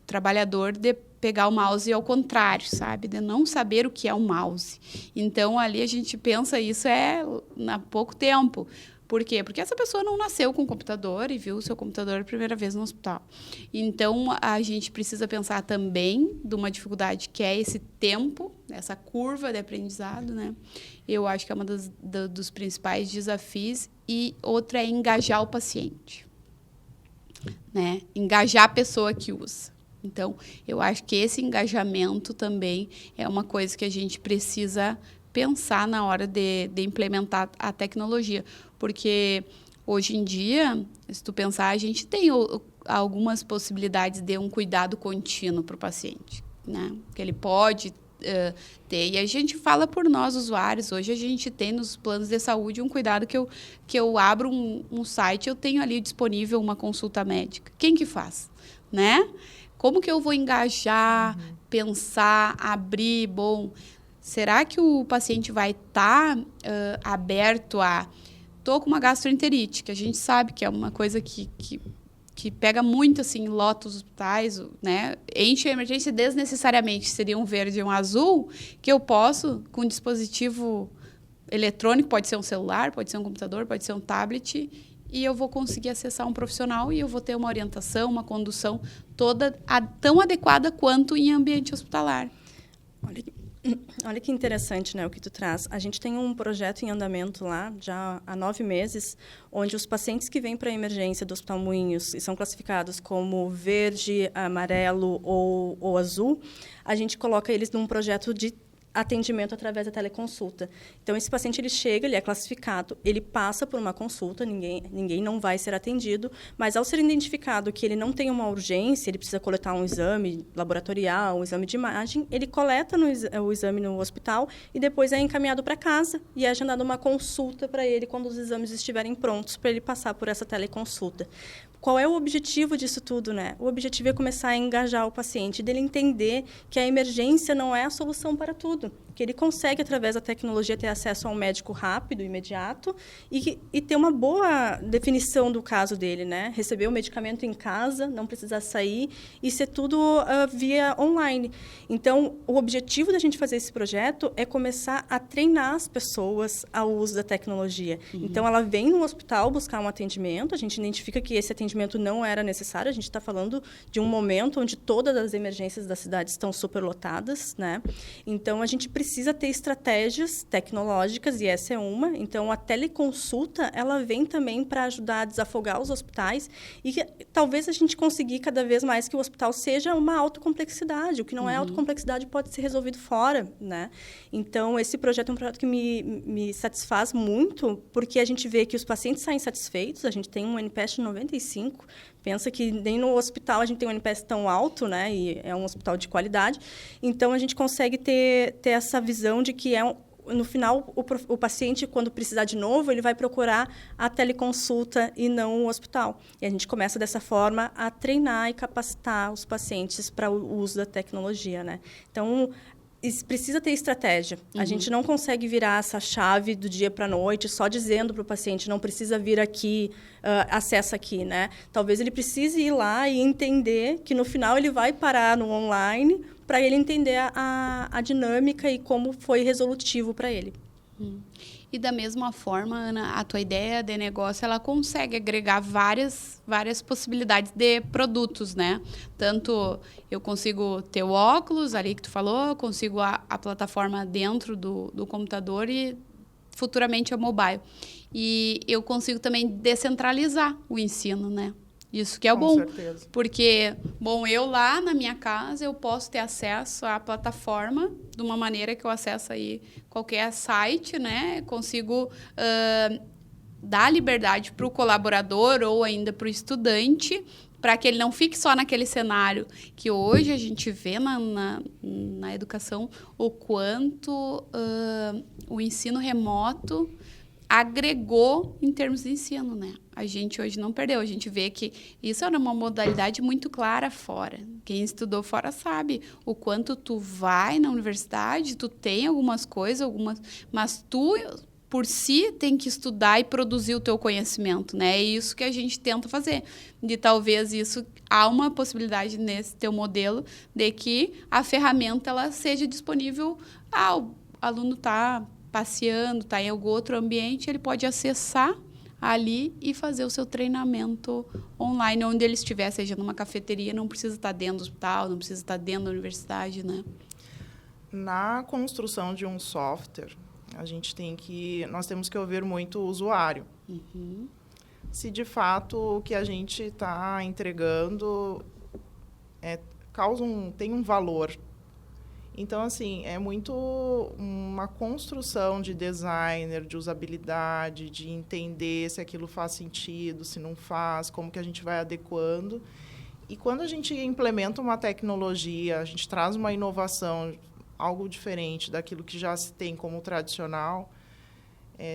[SPEAKER 1] trabalhador de pegar o mouse ao contrário, sabe? De não saber o que é o mouse. Então, ali a gente pensa, isso há pouco tempo. Por quê? Porque essa pessoa não nasceu com computador e viu o seu computador a primeira vez no hospital. Então, a gente precisa pensar também de uma dificuldade que é esse tempo, essa curva de aprendizado, né? Eu acho que é uma dos principais desafios. E outra é engajar o paciente, né? Engajar a pessoa que usa. Então, eu acho que esse engajamento também é uma coisa que a gente precisa pensar na hora de implementar a tecnologia. Porque, hoje em dia, se tu pensar, a gente tem algumas possibilidades de um cuidado contínuo para o paciente, né? Que ele pode ter. E a gente fala por nós, usuários. Hoje, a gente tem nos planos de saúde um cuidado que eu abro um site, eu tenho ali disponível uma consulta médica. Quem que faz, né? Como que eu vou engajar, pensar, abrir? Bom, será que o paciente vai estar aberto a... Estou com uma gastroenterite, que a gente sabe que é uma coisa que pega muito, assim, lota os hospitais, né? Enche a emergência desnecessariamente. Seria um verde e um azul, que eu posso, com um dispositivo eletrônico, pode ser um celular, pode ser um computador, pode ser um tablet, e eu vou conseguir acessar um profissional e eu vou ter uma orientação, uma condução toda tão adequada quanto em ambiente hospitalar.
[SPEAKER 2] Olha que interessante, né, o que tu traz. A gente tem um projeto em andamento lá, já há 9 meses, onde os pacientes que vêm para a emergência do Hospital Moinhos e são classificados como verde, amarelo ou azul, a gente coloca eles num projeto de atendimento através da teleconsulta. Então, esse paciente ele chega, ele é classificado, ele passa por uma consulta, ninguém não vai ser atendido, mas ao ser identificado que ele não tem uma urgência, ele precisa coletar um exame laboratorial, um exame de imagem, ele coleta o exame no hospital e depois é encaminhado para casa e é agendada uma consulta para ele quando os exames estiverem prontos para ele passar por essa teleconsulta. Qual é o objetivo disso tudo, né? O objetivo é começar a engajar o paciente, dele entender que a emergência não é a solução para tudo, que ele consegue, através da tecnologia, ter acesso a um médico rápido, imediato, e ter uma boa definição do caso dele, né? Receber o medicamento em casa, não precisar sair, e ser tudo via online. Então, o objetivo da gente fazer esse projeto é começar a treinar as pessoas ao uso da tecnologia. Então, ela vem no hospital buscar um atendimento, a gente identifica que esse atendimento não era necessário, a gente está falando de um momento onde todas as emergências da cidade estão superlotadas, né? Então, a gente precisa ter estratégias tecnológicas, e essa é uma. Então, a teleconsulta, ela vem também para ajudar a desafogar os hospitais e talvez a gente conseguir cada vez mais que o hospital seja uma autocomplexidade. O que não é autocomplexidade pode ser resolvido fora, né? Então, esse projeto é um projeto que me satisfaz muito, porque a gente vê que os pacientes saem satisfeitos, a gente tem um NPS de 95, pensa que nem no hospital a gente tem um NPS tão alto, né? E é um hospital de qualidade. Então, a gente consegue ter essa visão de que no final, o paciente, quando precisar de novo, ele vai procurar a teleconsulta e não o hospital. E a gente começa, dessa forma, a treinar e capacitar os pacientes para o uso da tecnologia, né? Então, precisa ter estratégia. A gente não consegue virar essa chave do dia para a noite só dizendo para o paciente, não precisa vir aqui, acessa aqui, né? Talvez ele precise ir lá e entender que, no final, ele vai parar no online para ele entender a dinâmica e como foi resolutivo para ele.
[SPEAKER 1] E da mesma forma, Ana, a tua ideia de negócio, ela consegue agregar várias possibilidades de produtos, né? Tanto eu consigo ter o óculos ali que tu falou, eu consigo a plataforma dentro do computador e futuramente a mobile. E eu consigo também descentralizar o ensino, né? Isso que é bom,
[SPEAKER 3] certeza.
[SPEAKER 1] Porque, eu lá na minha casa, eu posso ter acesso à plataforma de uma maneira que eu acesso aí qualquer site, né? Consigo dar liberdade para o colaborador ou ainda para o estudante, para que ele não fique só naquele cenário que hoje a gente vê na educação, o quanto o ensino remoto agregou em termos de ensino, né? A gente hoje não perdeu. A gente vê que isso era uma modalidade muito clara fora. Quem estudou fora sabe o quanto tu vai na universidade, tu tem algumas coisas, mas tu, por si, tem que estudar e produzir o teu conhecimento, né? É isso que a gente tenta fazer. De talvez isso, há uma possibilidade nesse teu modelo de que a ferramenta ela seja disponível o aluno está passeando, está em algum outro ambiente, ele pode acessar ali e fazer o seu treinamento online, onde ele estiver, seja numa cafeteria, não precisa estar dentro do hospital, não precisa estar dentro da universidade, né?
[SPEAKER 3] Na construção de um software, nós temos que ouvir muito o usuário. Se, de fato, o que a gente está entregando tem um valor. Então, assim, é muito uma construção de designer, de usabilidade, de entender se aquilo faz sentido, se não faz, como que a gente vai adequando. E quando a gente implementa uma tecnologia, a gente traz uma inovação, algo diferente daquilo que já se tem como tradicional,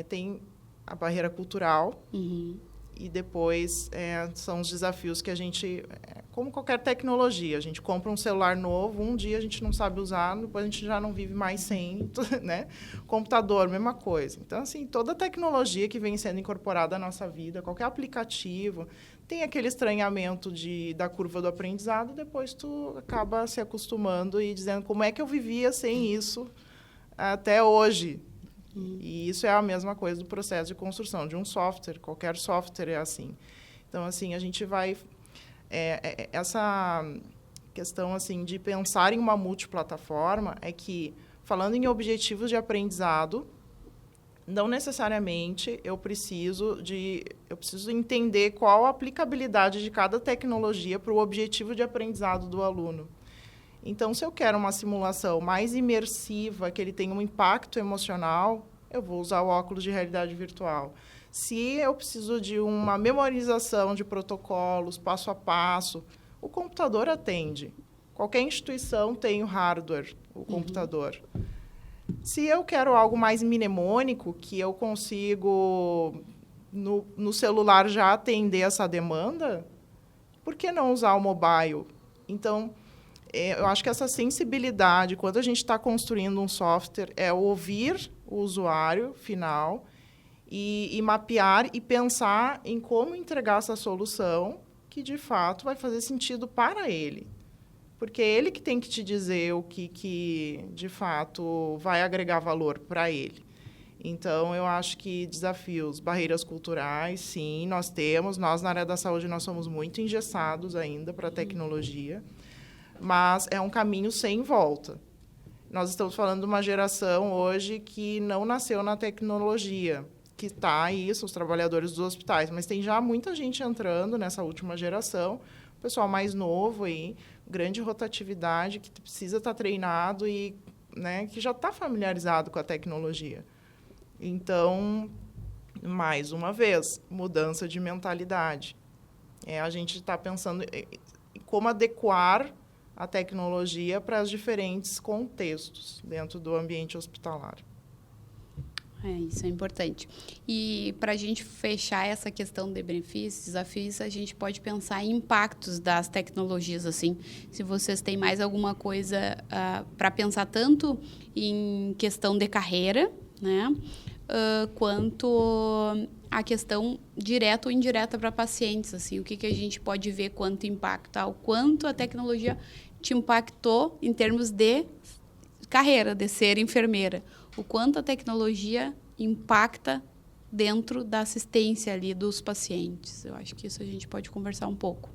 [SPEAKER 3] tem a barreira cultural. E depois são os desafios que a gente, como qualquer tecnologia, a gente compra um celular novo, um dia a gente não sabe usar, depois a gente já não vive mais sem, né? Computador, mesma coisa. Então, assim, toda tecnologia que vem sendo incorporada à nossa vida, qualquer aplicativo, tem aquele estranhamento da curva do aprendizado, depois tu acaba se acostumando e dizendo como é que eu vivia sem isso até hoje. E isso é a mesma coisa do processo de construção de um software. Qualquer software é assim. Então, assim, a gente vai... essa questão assim, de pensar em uma multiplataforma é que, falando em objetivos de aprendizado, não necessariamente eu preciso entender qual a aplicabilidade de cada tecnologia para o objetivo de aprendizado do aluno. Então, se eu quero uma simulação mais imersiva, que ele tenha um impacto emocional, eu vou usar o óculos de realidade virtual. Se eu preciso de uma memorização de protocolos, passo a passo, o computador atende. Qualquer instituição tem o hardware, o computador. Se eu quero algo mais mnemônico, que eu consigo, no celular, já atender essa demanda, por que não usar o mobile? Então, eu acho que essa sensibilidade, quando a gente está construindo um software, é ouvir o usuário final e mapear e pensar em como entregar essa solução que, de fato, vai fazer sentido para ele. Porque é ele que tem que te dizer o que de fato, vai agregar valor para ele. Então, eu acho que desafios, barreiras culturais, sim, nós temos. Nós, na área da saúde, nós somos muito engessados ainda para a tecnologia, mas é um caminho sem volta. Nós estamos falando de uma geração hoje que não nasceu na tecnologia, que está aí, são os trabalhadores dos hospitais, mas tem já muita gente entrando nessa última geração, o pessoal mais novo aí, grande rotatividade, que precisa estar treinado e, né, que já está familiarizado com a tecnologia. Então, mais uma vez, mudança de mentalidade. A gente está pensando em como adequar a tecnologia para os diferentes contextos dentro do ambiente hospitalar.
[SPEAKER 1] Isso é importante. E para a gente fechar essa questão de benefícios, desafios, a gente pode pensar em impactos das tecnologias, assim. Se vocês têm mais alguma coisa para pensar tanto em questão de carreira, né, quanto a questão direta ou indireta para pacientes, assim, o que a gente pode ver quanto impacta, o quanto a tecnologia te impactou em termos de carreira, de ser enfermeira, o quanto a tecnologia impacta dentro da assistência ali dos pacientes. Eu acho que isso a gente pode conversar um pouco.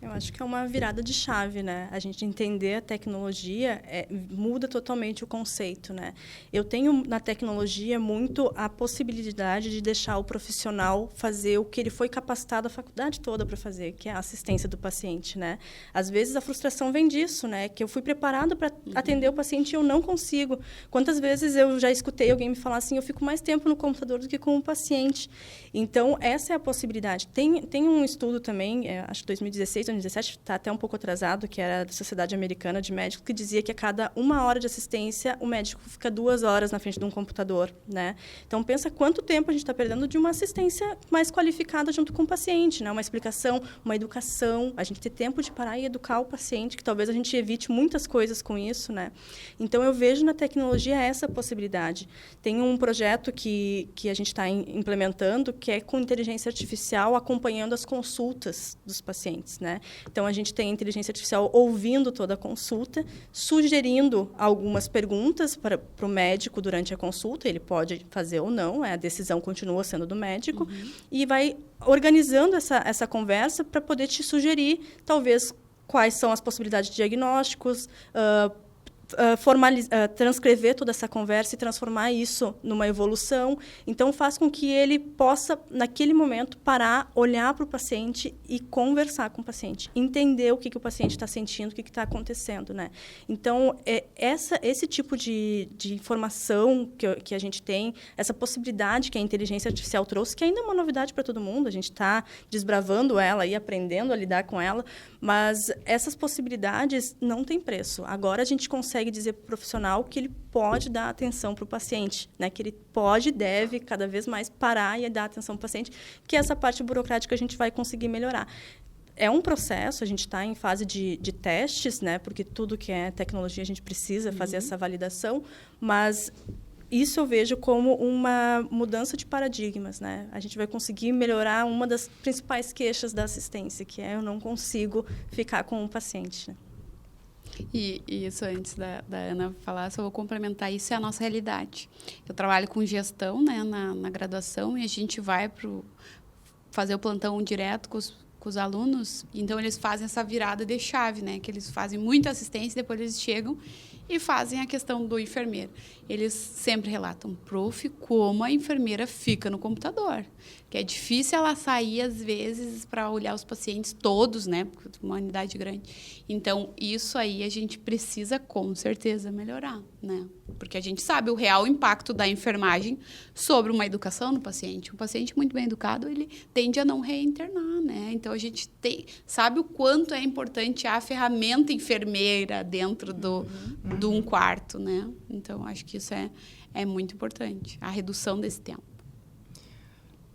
[SPEAKER 2] Eu acho que é uma virada de chave, né? A gente entender a tecnologia muda totalmente o conceito, né? Eu tenho na tecnologia muito a possibilidade de deixar o profissional fazer o que ele foi capacitado a faculdade toda para fazer, que é a assistência do paciente, né? Às vezes a frustração vem disso, né? Que eu fui preparado para atender o paciente e eu não consigo. Quantas vezes eu já escutei alguém me falar assim, eu fico mais tempo no computador do que com o paciente. Então, essa é a possibilidade. Tem um estudo também, acho que 2016, 2017, está até um pouco atrasado, que era da Sociedade Americana de Médicos, que dizia que a cada 1 hora de assistência, o médico fica 2 horas na frente de um computador, né? Então, pensa quanto tempo a gente está perdendo de uma assistência mais qualificada junto com o paciente, né? Uma explicação, uma educação, a gente ter tempo de parar e educar o paciente, que talvez a gente evite muitas coisas com isso, né? Então, eu vejo na tecnologia essa possibilidade. Tem um projeto que a gente está implementando, que é com inteligência artificial acompanhando as consultas dos pacientes, né? Então, a gente tem a inteligência artificial ouvindo toda a consulta, sugerindo algumas perguntas para o médico durante a consulta, ele pode fazer ou não, a decisão continua sendo do médico, e vai organizando essa conversa para poder te sugerir, talvez, quais são as possibilidades de diagnósticos, transcrever toda essa conversa e transformar isso numa evolução. Então, faz com que ele possa, naquele momento, parar, olhar para o paciente e conversar com o paciente, entender o que o paciente está sentindo, o que está acontecendo, né? Então, esse tipo de informação que a gente tem, essa possibilidade que a inteligência artificial trouxe, que ainda é uma novidade para todo mundo, a gente está desbravando ela e aprendendo a lidar com ela, mas essas possibilidades não têm preço. Agora, a gente consegue dizer para o profissional que ele pode dar atenção para o paciente, né? Que ele pode e deve cada vez mais parar e dar atenção para o paciente, que essa parte burocrática a gente vai conseguir melhorar. É um processo, a gente está em fase de testes, né? Porque tudo que é tecnologia a gente precisa fazer essa validação, mas isso eu vejo como uma mudança de paradigmas, né? A gente vai conseguir melhorar uma das principais queixas da assistência, que é eu não consigo ficar com o paciente, né?
[SPEAKER 1] E isso, antes da Ana falar, só vou complementar, isso é a nossa realidade. Eu trabalho com gestão, né, na graduação, e a gente vai fazer o plantão direto com com os alunos, então eles fazem essa virada de chave, né? Que eles fazem muita assistência, depois eles chegam e fazem a questão do enfermeiro. Eles sempre relatam, prof, como a enfermeira fica no computador. Que é difícil ela sair, às vezes, para olhar os pacientes todos, né? Porque é uma unidade grande. Então, isso aí a gente precisa, com certeza, melhorar, né? Porque a gente sabe o real impacto da enfermagem sobre uma educação do paciente. Um paciente muito bem educado, ele tende a não reinternar, né? Então, a gente sabe o quanto é importante a ferramenta enfermeira dentro de um quarto, né? Então, acho que isso é muito importante, a redução desse tempo.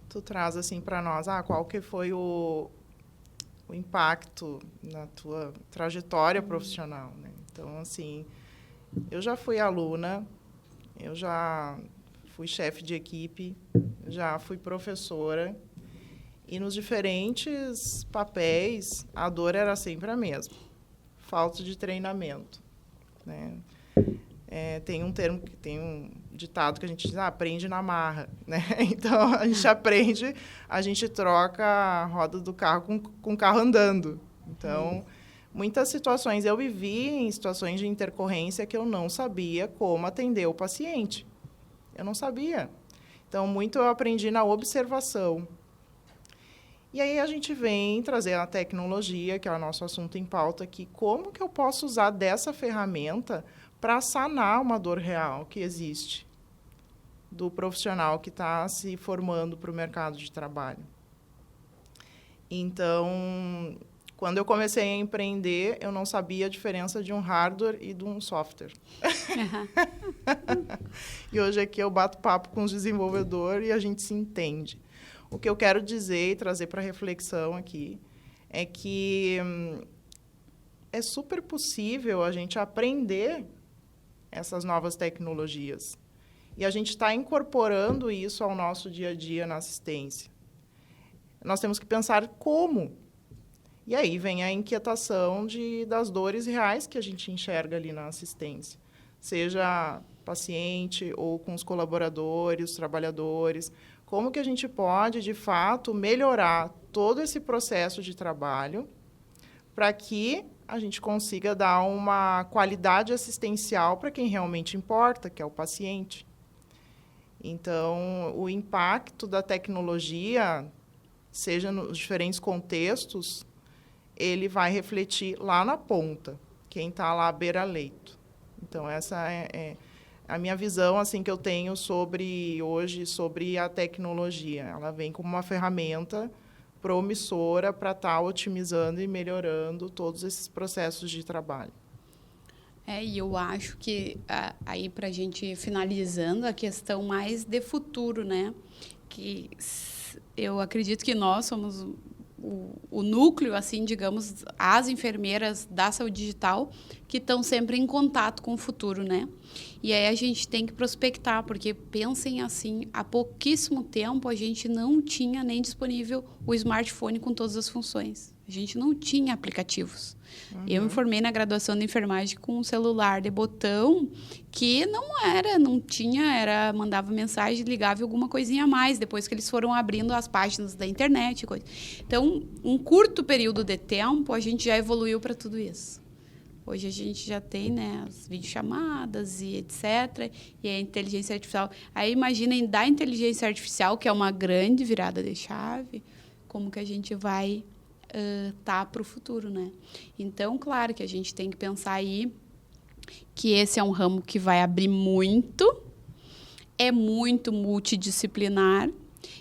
[SPEAKER 3] Tu traz, assim, para nós, qual que foi o impacto na tua trajetória profissional, né? Então, assim, eu já fui aluna, eu já fui chefe de equipe, já fui professora, e nos diferentes papéis, a dor era sempre a mesma, falta de treinamento, né? Tem um ditado que a gente diz, aprende na marra, né? Então, a gente aprende, a gente troca a roda do carro com o carro andando. Então, muitas situações, eu vivi em situações de intercorrência que eu não sabia como atender o paciente. Eu não sabia. Então, muito eu aprendi na observação. E aí a gente vem trazer a tecnologia, que é o nosso assunto em pauta aqui, como que eu posso usar dessa ferramenta para sanar uma dor real que existe do profissional que está se formando para o mercado de trabalho. Então, quando eu comecei a empreender, eu não sabia a diferença de um hardware e de um software. E hoje aqui eu bato papo com os desenvolvedores e a gente se entende. O que eu quero dizer e trazer para reflexão aqui é que é super possível a gente aprender essas novas tecnologias. E a gente está incorporando isso ao nosso dia a dia na assistência. Nós temos que pensar como. E aí vem a inquietação das dores reais que a gente enxerga ali na assistência. Seja paciente ou com os colaboradores, os trabalhadores. Como que a gente pode, de fato, melhorar todo esse processo de trabalho para que a gente consiga dar uma qualidade assistencial para quem realmente importa, que é o paciente. Então, o impacto da tecnologia, seja nos diferentes contextos, ele vai refletir lá na ponta, quem está lá à beira-leito. Então, essa é a minha visão assim, que eu tenho hoje sobre a tecnologia. Ela vem como uma ferramenta promissora para estar otimizando e melhorando todos esses processos de trabalho.
[SPEAKER 1] E eu acho que, aí para a gente finalizando, a questão mais de futuro, né? Que eu acredito que nós somos o núcleo, assim, digamos, as enfermeiras da saúde digital que estão sempre em contato com o futuro, né? E aí a gente tem que prospectar, porque pensem assim, há pouquíssimo tempo a gente não tinha nem disponível o smartphone com todas as funções. A gente não tinha aplicativos. Eu me formei na graduação de enfermagem com um celular de botão que mandava mensagem, ligava alguma coisinha a mais, depois que eles foram abrindo as páginas da internet. Coisa. Então, um curto período de tempo, a gente já evoluiu para tudo isso. Hoje a gente já tem, né, as videochamadas e etc. E a inteligência artificial. Aí imaginem da inteligência artificial, que é uma grande virada de chave, como que a gente vai para o futuro, né? Então, claro que a gente tem que pensar aí que esse é um ramo que vai abrir muito, é muito multidisciplinar,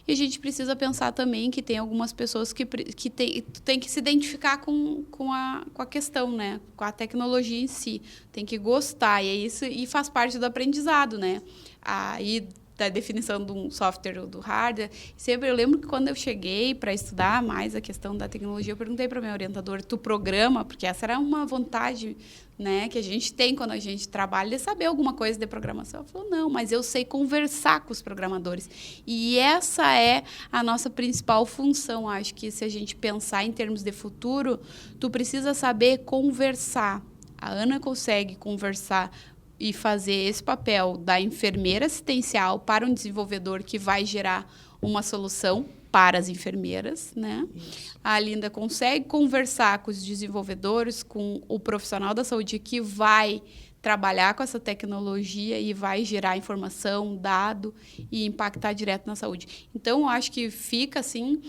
[SPEAKER 1] e a gente precisa pensar também que tem algumas pessoas que tem que se identificar com a questão, né? Com a tecnologia em si. Tem que gostar, e faz parte do aprendizado, né? Aí, da definição de um software ou do hardware. Sempre eu lembro que quando eu cheguei para estudar mais a questão da tecnologia, eu perguntei para o meu orientador, tu programa? Porque essa era uma vontade, né, que a gente tem quando a gente trabalha, de saber alguma coisa de programação. Ela falou, não, mas eu sei conversar com os programadores. E essa é a nossa principal função. Acho que se a gente pensar em termos de futuro, tu precisa saber conversar. A Ana consegue conversar e fazer esse papel da enfermeira assistencial para um desenvolvedor que vai gerar uma solução para as enfermeiras, né? A Linda consegue conversar com os desenvolvedores, com o profissional da saúde que vai trabalhar com essa tecnologia e vai gerar informação, dado e impactar direto na saúde. Então, eu acho que fica, assim,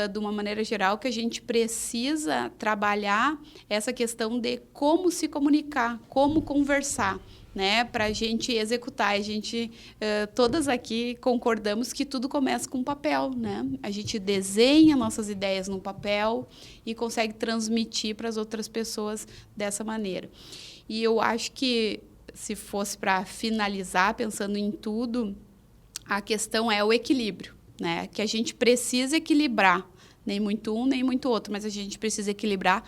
[SPEAKER 1] de uma maneira geral, que a gente precisa trabalhar essa questão de como se comunicar, como conversar, né, para a gente executar. A gente, todas aqui concordamos que tudo começa com papel, né? A gente desenha nossas ideias no papel e consegue transmitir para as outras pessoas dessa maneira. E eu acho que, se fosse para finalizar, pensando em tudo, a questão é o equilíbrio, né? Que a gente precisa equilibrar, nem muito um, nem muito outro, mas a gente precisa equilibrar,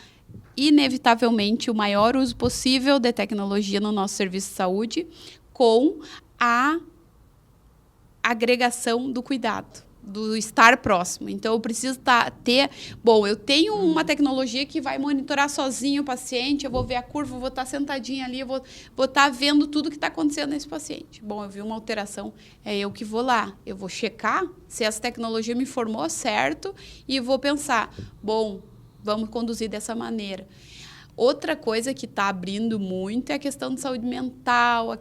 [SPEAKER 1] inevitavelmente, o maior uso possível de tecnologia no nosso serviço de saúde com a agregação do cuidado, do estar próximo. Então, eu preciso eu tenho uma tecnologia que vai monitorar sozinho o paciente, eu vou ver a curva, vou estar sentadinha ali, eu vou estar vendo tudo que está acontecendo nesse paciente. Bom, eu vi uma alteração, é eu que vou lá, eu vou checar se essa tecnologia me informou certo e vou pensar, vamos conduzir dessa maneira. Outra coisa que está abrindo muito é a questão de saúde mental,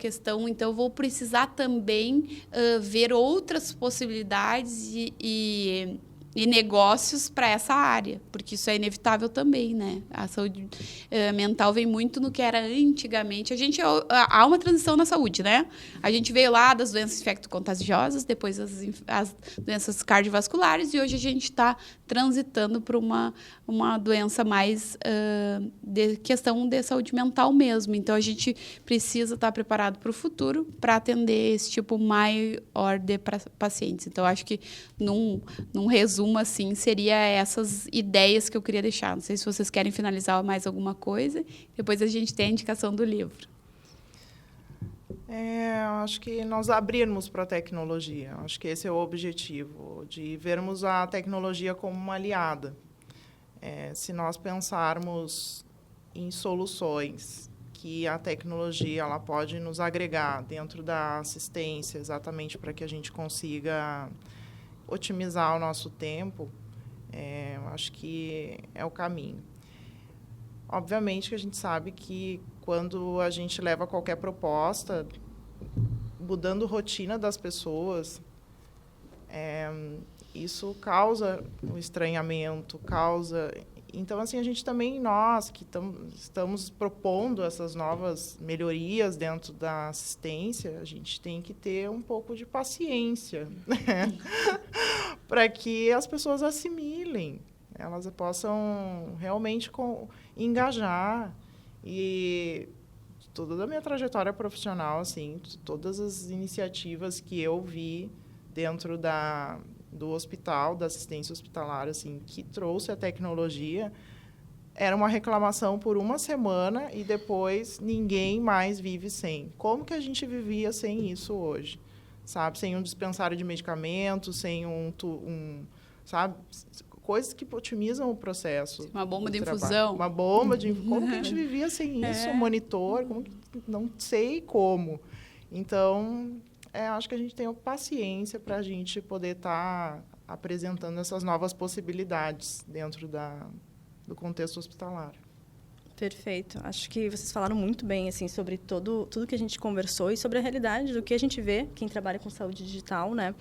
[SPEAKER 1] então eu vou precisar também ver outras possibilidades e negócios para essa área, porque isso é inevitável também, né? A saúde mental vem muito no que era antigamente. Há uma transição na saúde, né? A gente veio lá das doenças infecto-contagiosas, depois as doenças cardiovasculares, e hoje a gente está transitando para uma doença mais de questão de saúde mental mesmo. Então, a gente precisa estar preparado para o futuro para atender esse tipo maior de pacientes. Então, acho que, num resumo, assim, seria essas ideias que eu queria deixar. Não sei se vocês querem finalizar mais alguma coisa. Depois a gente tem a indicação do livro.
[SPEAKER 3] Acho que nós abrirmos para a tecnologia. Acho que esse é o objetivo, de vermos a tecnologia como uma aliada. Se nós pensarmos em soluções que a tecnologia ela pode nos agregar dentro da assistência, exatamente para que a gente consiga otimizar o nosso tempo, acho que é o caminho. Obviamente que a gente sabe que quando a gente leva qualquer proposta, mudando a rotina das pessoas, isso causa um estranhamento, Então, assim, a gente também, nós que estamos propondo essas novas melhorias dentro da assistência, a gente tem que ter um pouco de paciência, né? Para que as pessoas assimilem, elas possam realmente engajar. E toda a minha trajetória profissional, assim, todas as iniciativas que eu vi dentro do hospital, da assistência hospitalar, assim, que trouxe a tecnologia, era uma reclamação por uma semana e depois ninguém mais vive sem. Como que a gente vivia sem isso hoje? Sabe? Sem um dispensário de medicamentos, sem sabe? Coisas que otimizam o processo.
[SPEAKER 1] Uma bomba de infusão.
[SPEAKER 3] Uma bomba de infusão. Como que a gente vivia sem isso? Um monitor? Não sei como. Então, acho que a gente tem paciência para a gente poder estar apresentando essas novas possibilidades dentro do contexto hospitalar.
[SPEAKER 2] Perfeito. Acho que vocês falaram muito bem assim, sobre tudo que a gente conversou e sobre a realidade do que a gente vê, quem trabalha com saúde digital, né?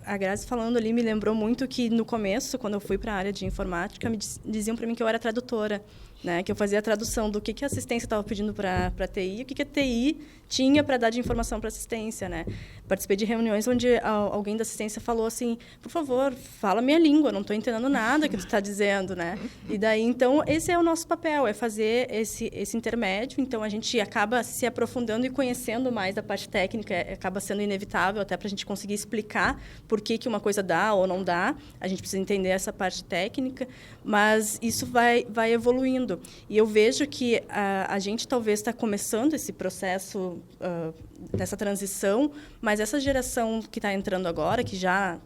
[SPEAKER 2] A Grazi falando ali me lembrou muito que, no começo, quando eu fui para a área de informática, diziam para mim que eu era tradutora, né? Que eu fazia a tradução do que a assistência estava pedindo para a TI e o que a TI tinha para dar de informação para a assistência, né? Participei de reuniões onde alguém da assistência falou assim, por favor, fala minha língua, não estou entendendo nada que tu está dizendo, né? E daí, então, esse é o nosso papel, é fazer esse intermédio. Então, a gente acaba se aprofundando e conhecendo mais da parte técnica, acaba sendo inevitável até para a gente conseguir explicar por que uma coisa dá ou não dá. A gente precisa entender essa parte técnica, mas isso vai evoluindo. E eu vejo que a gente talvez está começando esse processo dessa transição, mas essa geração que está entrando agora, que já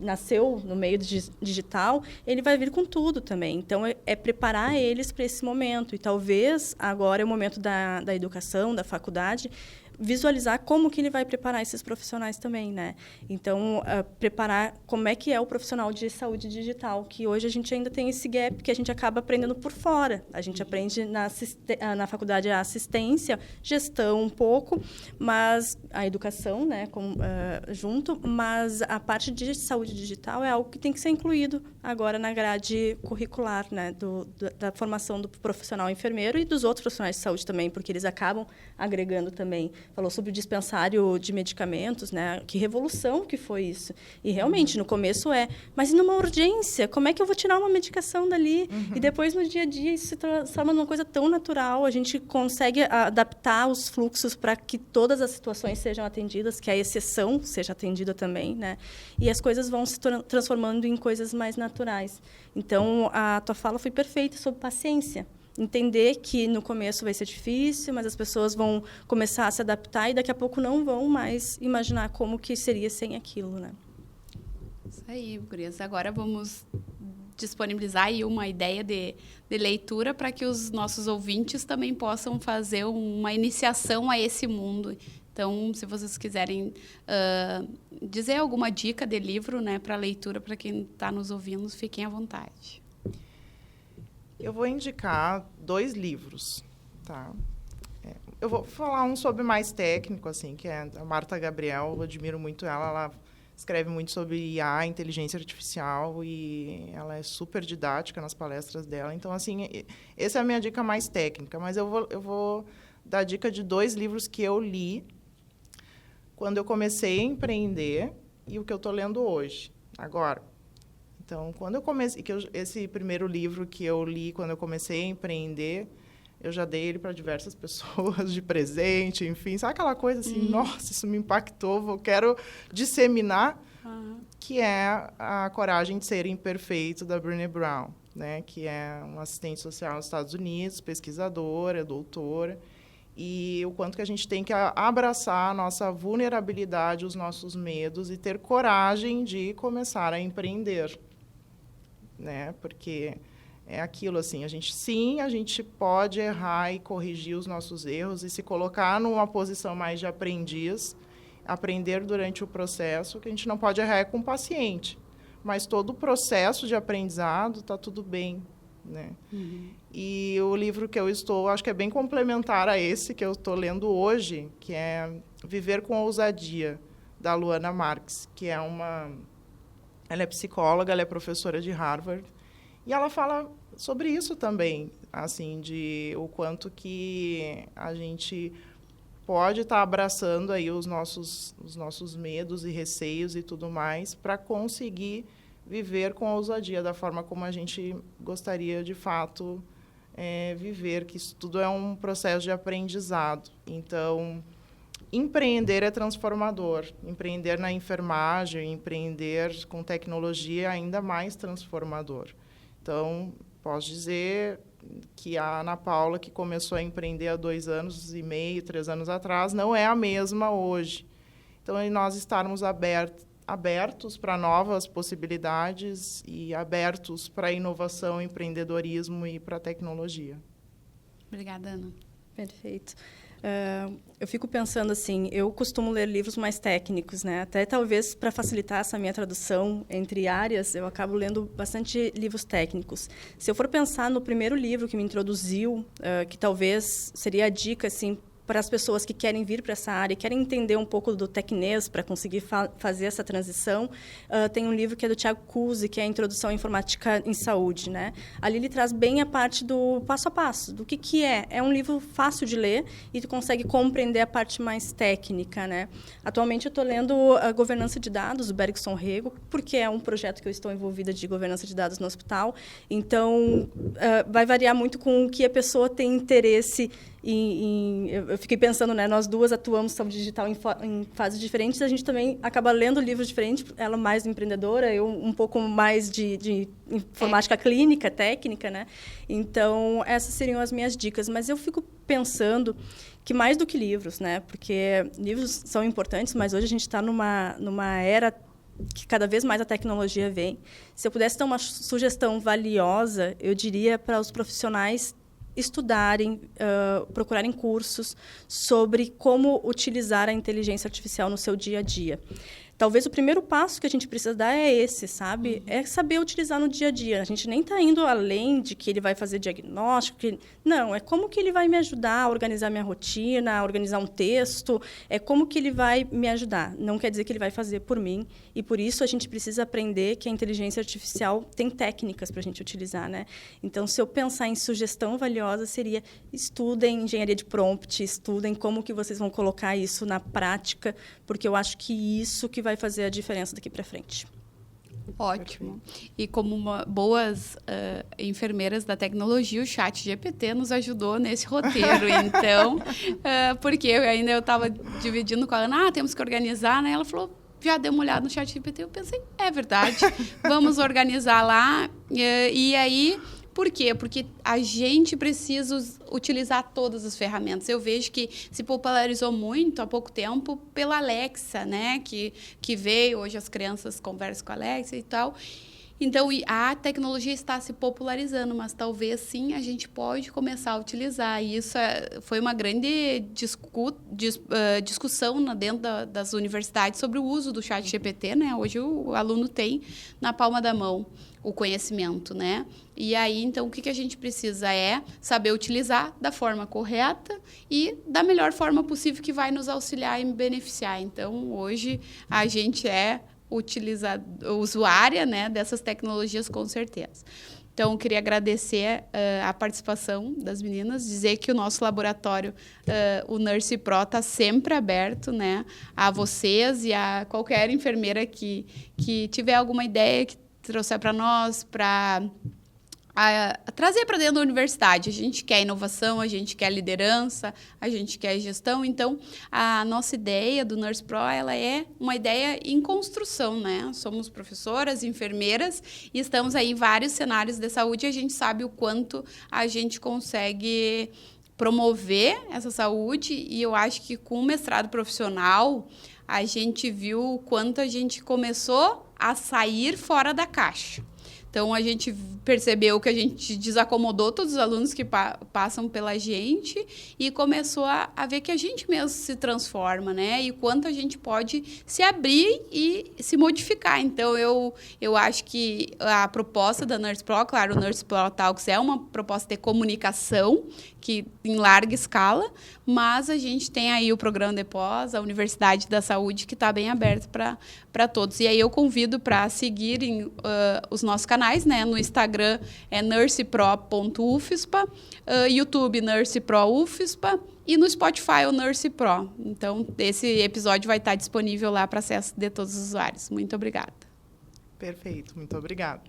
[SPEAKER 2] nasceu no meio digital, ele vai vir com tudo também. Então, é preparar eles para esse momento. E talvez agora é o momento da educação, da faculdade, visualizar como que ele vai preparar esses profissionais também, né? Então, preparar como é que é o profissional de saúde digital, que hoje a gente ainda tem esse gap que a gente acaba aprendendo por fora. A gente aprende na faculdade a assistência, gestão um pouco, mas a educação, né, junto, mas a parte de saúde digital é algo que tem que ser incluído agora na grade curricular, né, da formação do profissional enfermeiro e dos outros profissionais de saúde também, porque eles acabam agregando também. Falou sobre o dispensário de medicamentos, né? Que revolução que foi isso. E realmente, no começo mas numa urgência, como é que eu vou tirar uma medicação dali? E depois, no dia a dia, isso se transforma numa coisa tão natural, a gente consegue adaptar os fluxos para que todas as situações sejam atendidas, que a exceção seja atendida também, né? E as coisas vão se transformando em coisas mais naturais. Então, a tua fala foi perfeita sobre paciência. Entender que no começo vai ser difícil, mas as pessoas vão começar a se adaptar e daqui a pouco não vão mais imaginar como que seria sem aquilo, né?
[SPEAKER 1] Isso aí, gurias. Agora vamos disponibilizar aí uma ideia de leitura para que os nossos ouvintes também possam fazer uma iniciação a esse mundo. Então, se vocês quiserem dizer alguma dica de livro, né, para leitura, para quem está nos ouvindo, fiquem à vontade.
[SPEAKER 3] Eu vou indicar 2 livros, tá? Eu vou falar um sobre mais técnico, assim, que é a Marta Gabriel. Eu admiro muito ela. Ela escreve muito sobre IA, inteligência artificial, e ela é super didática nas palestras dela. Então, assim, essa é a minha dica mais técnica. Mas eu vou dar dica de 2 livros que eu li quando eu comecei a empreender e o que eu estou lendo hoje, agora. Então, quando eu comecei, esse primeiro livro que eu li quando eu comecei a empreender, eu já dei ele para diversas pessoas de presente, enfim, sabe aquela coisa assim, nossa, isso me impactou, eu quero disseminar, que é A Coragem de Ser Imperfeito, da Brené Brown, né, que é uma assistente social nos Estados Unidos, pesquisadora, doutora, e o quanto que a gente tem que abraçar a nossa vulnerabilidade, os nossos medos e ter coragem de começar a empreender. Né? Porque é aquilo assim, a gente pode errar e corrigir os nossos erros e se colocar numa posição mais de aprendiz, aprender durante o processo, que a gente não pode errar com o paciente, mas todo o processo de aprendizado está tudo bem, né? E o livro que eu acho que é bem complementar a esse que eu estou lendo hoje, que é Viver com Ousadia, da Luana Marx, que é ela é psicóloga, ela é professora de Harvard, e ela fala sobre isso também, assim, de o quanto que a gente pode estar abraçando aí os nossos medos e receios e tudo mais para conseguir viver com ousadia da forma como a gente gostaria de fato viver, que isso tudo é um processo de aprendizado. Então, empreender é transformador. Empreender na enfermagem, empreender com tecnologia é ainda mais transformador. Então, posso dizer que a Ana Paula, que começou a empreender há 2 anos e meio, 3 anos atrás, não é a mesma hoje. Então, nós estarmos abertos para novas possibilidades e abertos para inovação, empreendedorismo e para tecnologia.
[SPEAKER 1] Obrigada, Ana.
[SPEAKER 2] Perfeito. Eu fico pensando assim, eu costumo ler livros mais técnicos, né? Até talvez para facilitar essa minha tradução entre áreas, eu acabo lendo bastante livros técnicos. Se eu for pensar no primeiro livro que me introduziu, que talvez seria a dica assim para as pessoas que querem vir para essa área, querem entender um pouco do tecnês para conseguir fazer essa transição, tem um livro que é do Thiago Cusi, que é a Introdução à Informática em Saúde, né? Ali ele traz bem a parte do passo a passo, do que é. É um livro fácil de ler e tu consegue compreender a parte mais técnica, né? Atualmente eu estou lendo a Governança de Dados, do Bergson Rego, porque é um projeto que eu estou envolvida de governança de dados no hospital. Então, vai variar muito com o que a pessoa tem interesse eu fiquei pensando, né, nós duas atuamos saúde digital em fases diferentes, a gente também acaba lendo livros diferentes, ela mais empreendedora, eu um pouco mais de informática clínica, técnica, né? Então, essas seriam as minhas dicas. Mas eu fico pensando que mais do que livros, né? Porque livros são importantes, mas hoje a gente está numa era que cada vez mais a tecnologia vem. Se eu pudesse dar uma sugestão valiosa, eu diria para os profissionais estudarem, procurarem cursos sobre como utilizar a inteligência artificial no seu dia a dia. Talvez o primeiro passo que a gente precisa dar é esse, sabe? É saber utilizar no dia a dia. A gente nem está indo além de que ele vai fazer diagnóstico. Não, é como que ele vai me ajudar a organizar minha rotina, a organizar um texto. É como que ele vai me ajudar. Não quer dizer que ele vai fazer por mim. E, por isso, a gente precisa aprender que a inteligência artificial tem técnicas para a gente utilizar, né? Então, se eu pensar em sugestão valiosa, seria estudem engenharia de prompt, estudem como que vocês vão colocar isso na prática, porque eu acho que isso que vai fazer a diferença daqui para frente.
[SPEAKER 1] Ótimo. E como boas enfermeiras da tecnologia, o ChatGPT nos ajudou nesse roteiro. Então, porque eu estava dividindo com a Ana, temos que organizar, né? Ela falou, já deu uma olhada no ChatGPT. Eu pensei, é verdade, vamos organizar lá. E aí... Por quê? Porque a gente precisa utilizar todas as ferramentas. Eu vejo que se popularizou muito há pouco tempo pela Alexa, né? Que veio, hoje as crianças conversam com a Alexa e tal. Então, a tecnologia está se popularizando, mas talvez, sim, a gente pode começar a utilizar. E isso foi uma grande discussão dentro das universidades sobre o uso do ChatGPT, né? Hoje o aluno tem na palma da mão o conhecimento, né? E aí, então, o que a gente precisa é saber utilizar da forma correta e da melhor forma possível que vai nos auxiliar e beneficiar. Então, hoje, a gente é usuária, né, dessas tecnologias, com certeza. Então, eu queria agradecer a participação das meninas, dizer que o nosso laboratório, o Nurse Pro, está sempre aberto, né, a vocês e a qualquer enfermeira que tiver alguma ideia, que trouxer para nós, para trazer para dentro da universidade. A gente quer inovação, a gente quer liderança, a gente quer gestão. Então, a nossa ideia do Nurse Pro, ela é uma ideia em construção, né? Somos professoras, enfermeiras e estamos aí em vários cenários de saúde e a gente sabe o quanto a gente consegue promover essa saúde e eu acho que com o mestrado profissional a gente viu o quanto a gente começou a sair fora da caixa. Então, a gente percebeu que a gente desacomodou todos os alunos que passam pela gente e começou a ver que a gente mesmo se transforma, né? E quanto a gente pode se abrir e se modificar. Então, eu acho que a proposta da Nurse Pro, claro, o Nurse Pro Talks é uma proposta de comunicação que em larga escala, mas a gente tem aí o programa de pós, a Universidade da Saúde, que está bem aberto para todos. E aí eu convido para seguirem os nossos canais, né? No Instagram é nursepro.ufspa, YouTube Nurse Pro UFSPA e no Spotify o Nurse Pro. Então, esse episódio vai estar disponível lá para acesso de todos os usuários. Muito obrigada.
[SPEAKER 3] Perfeito, muito obrigada.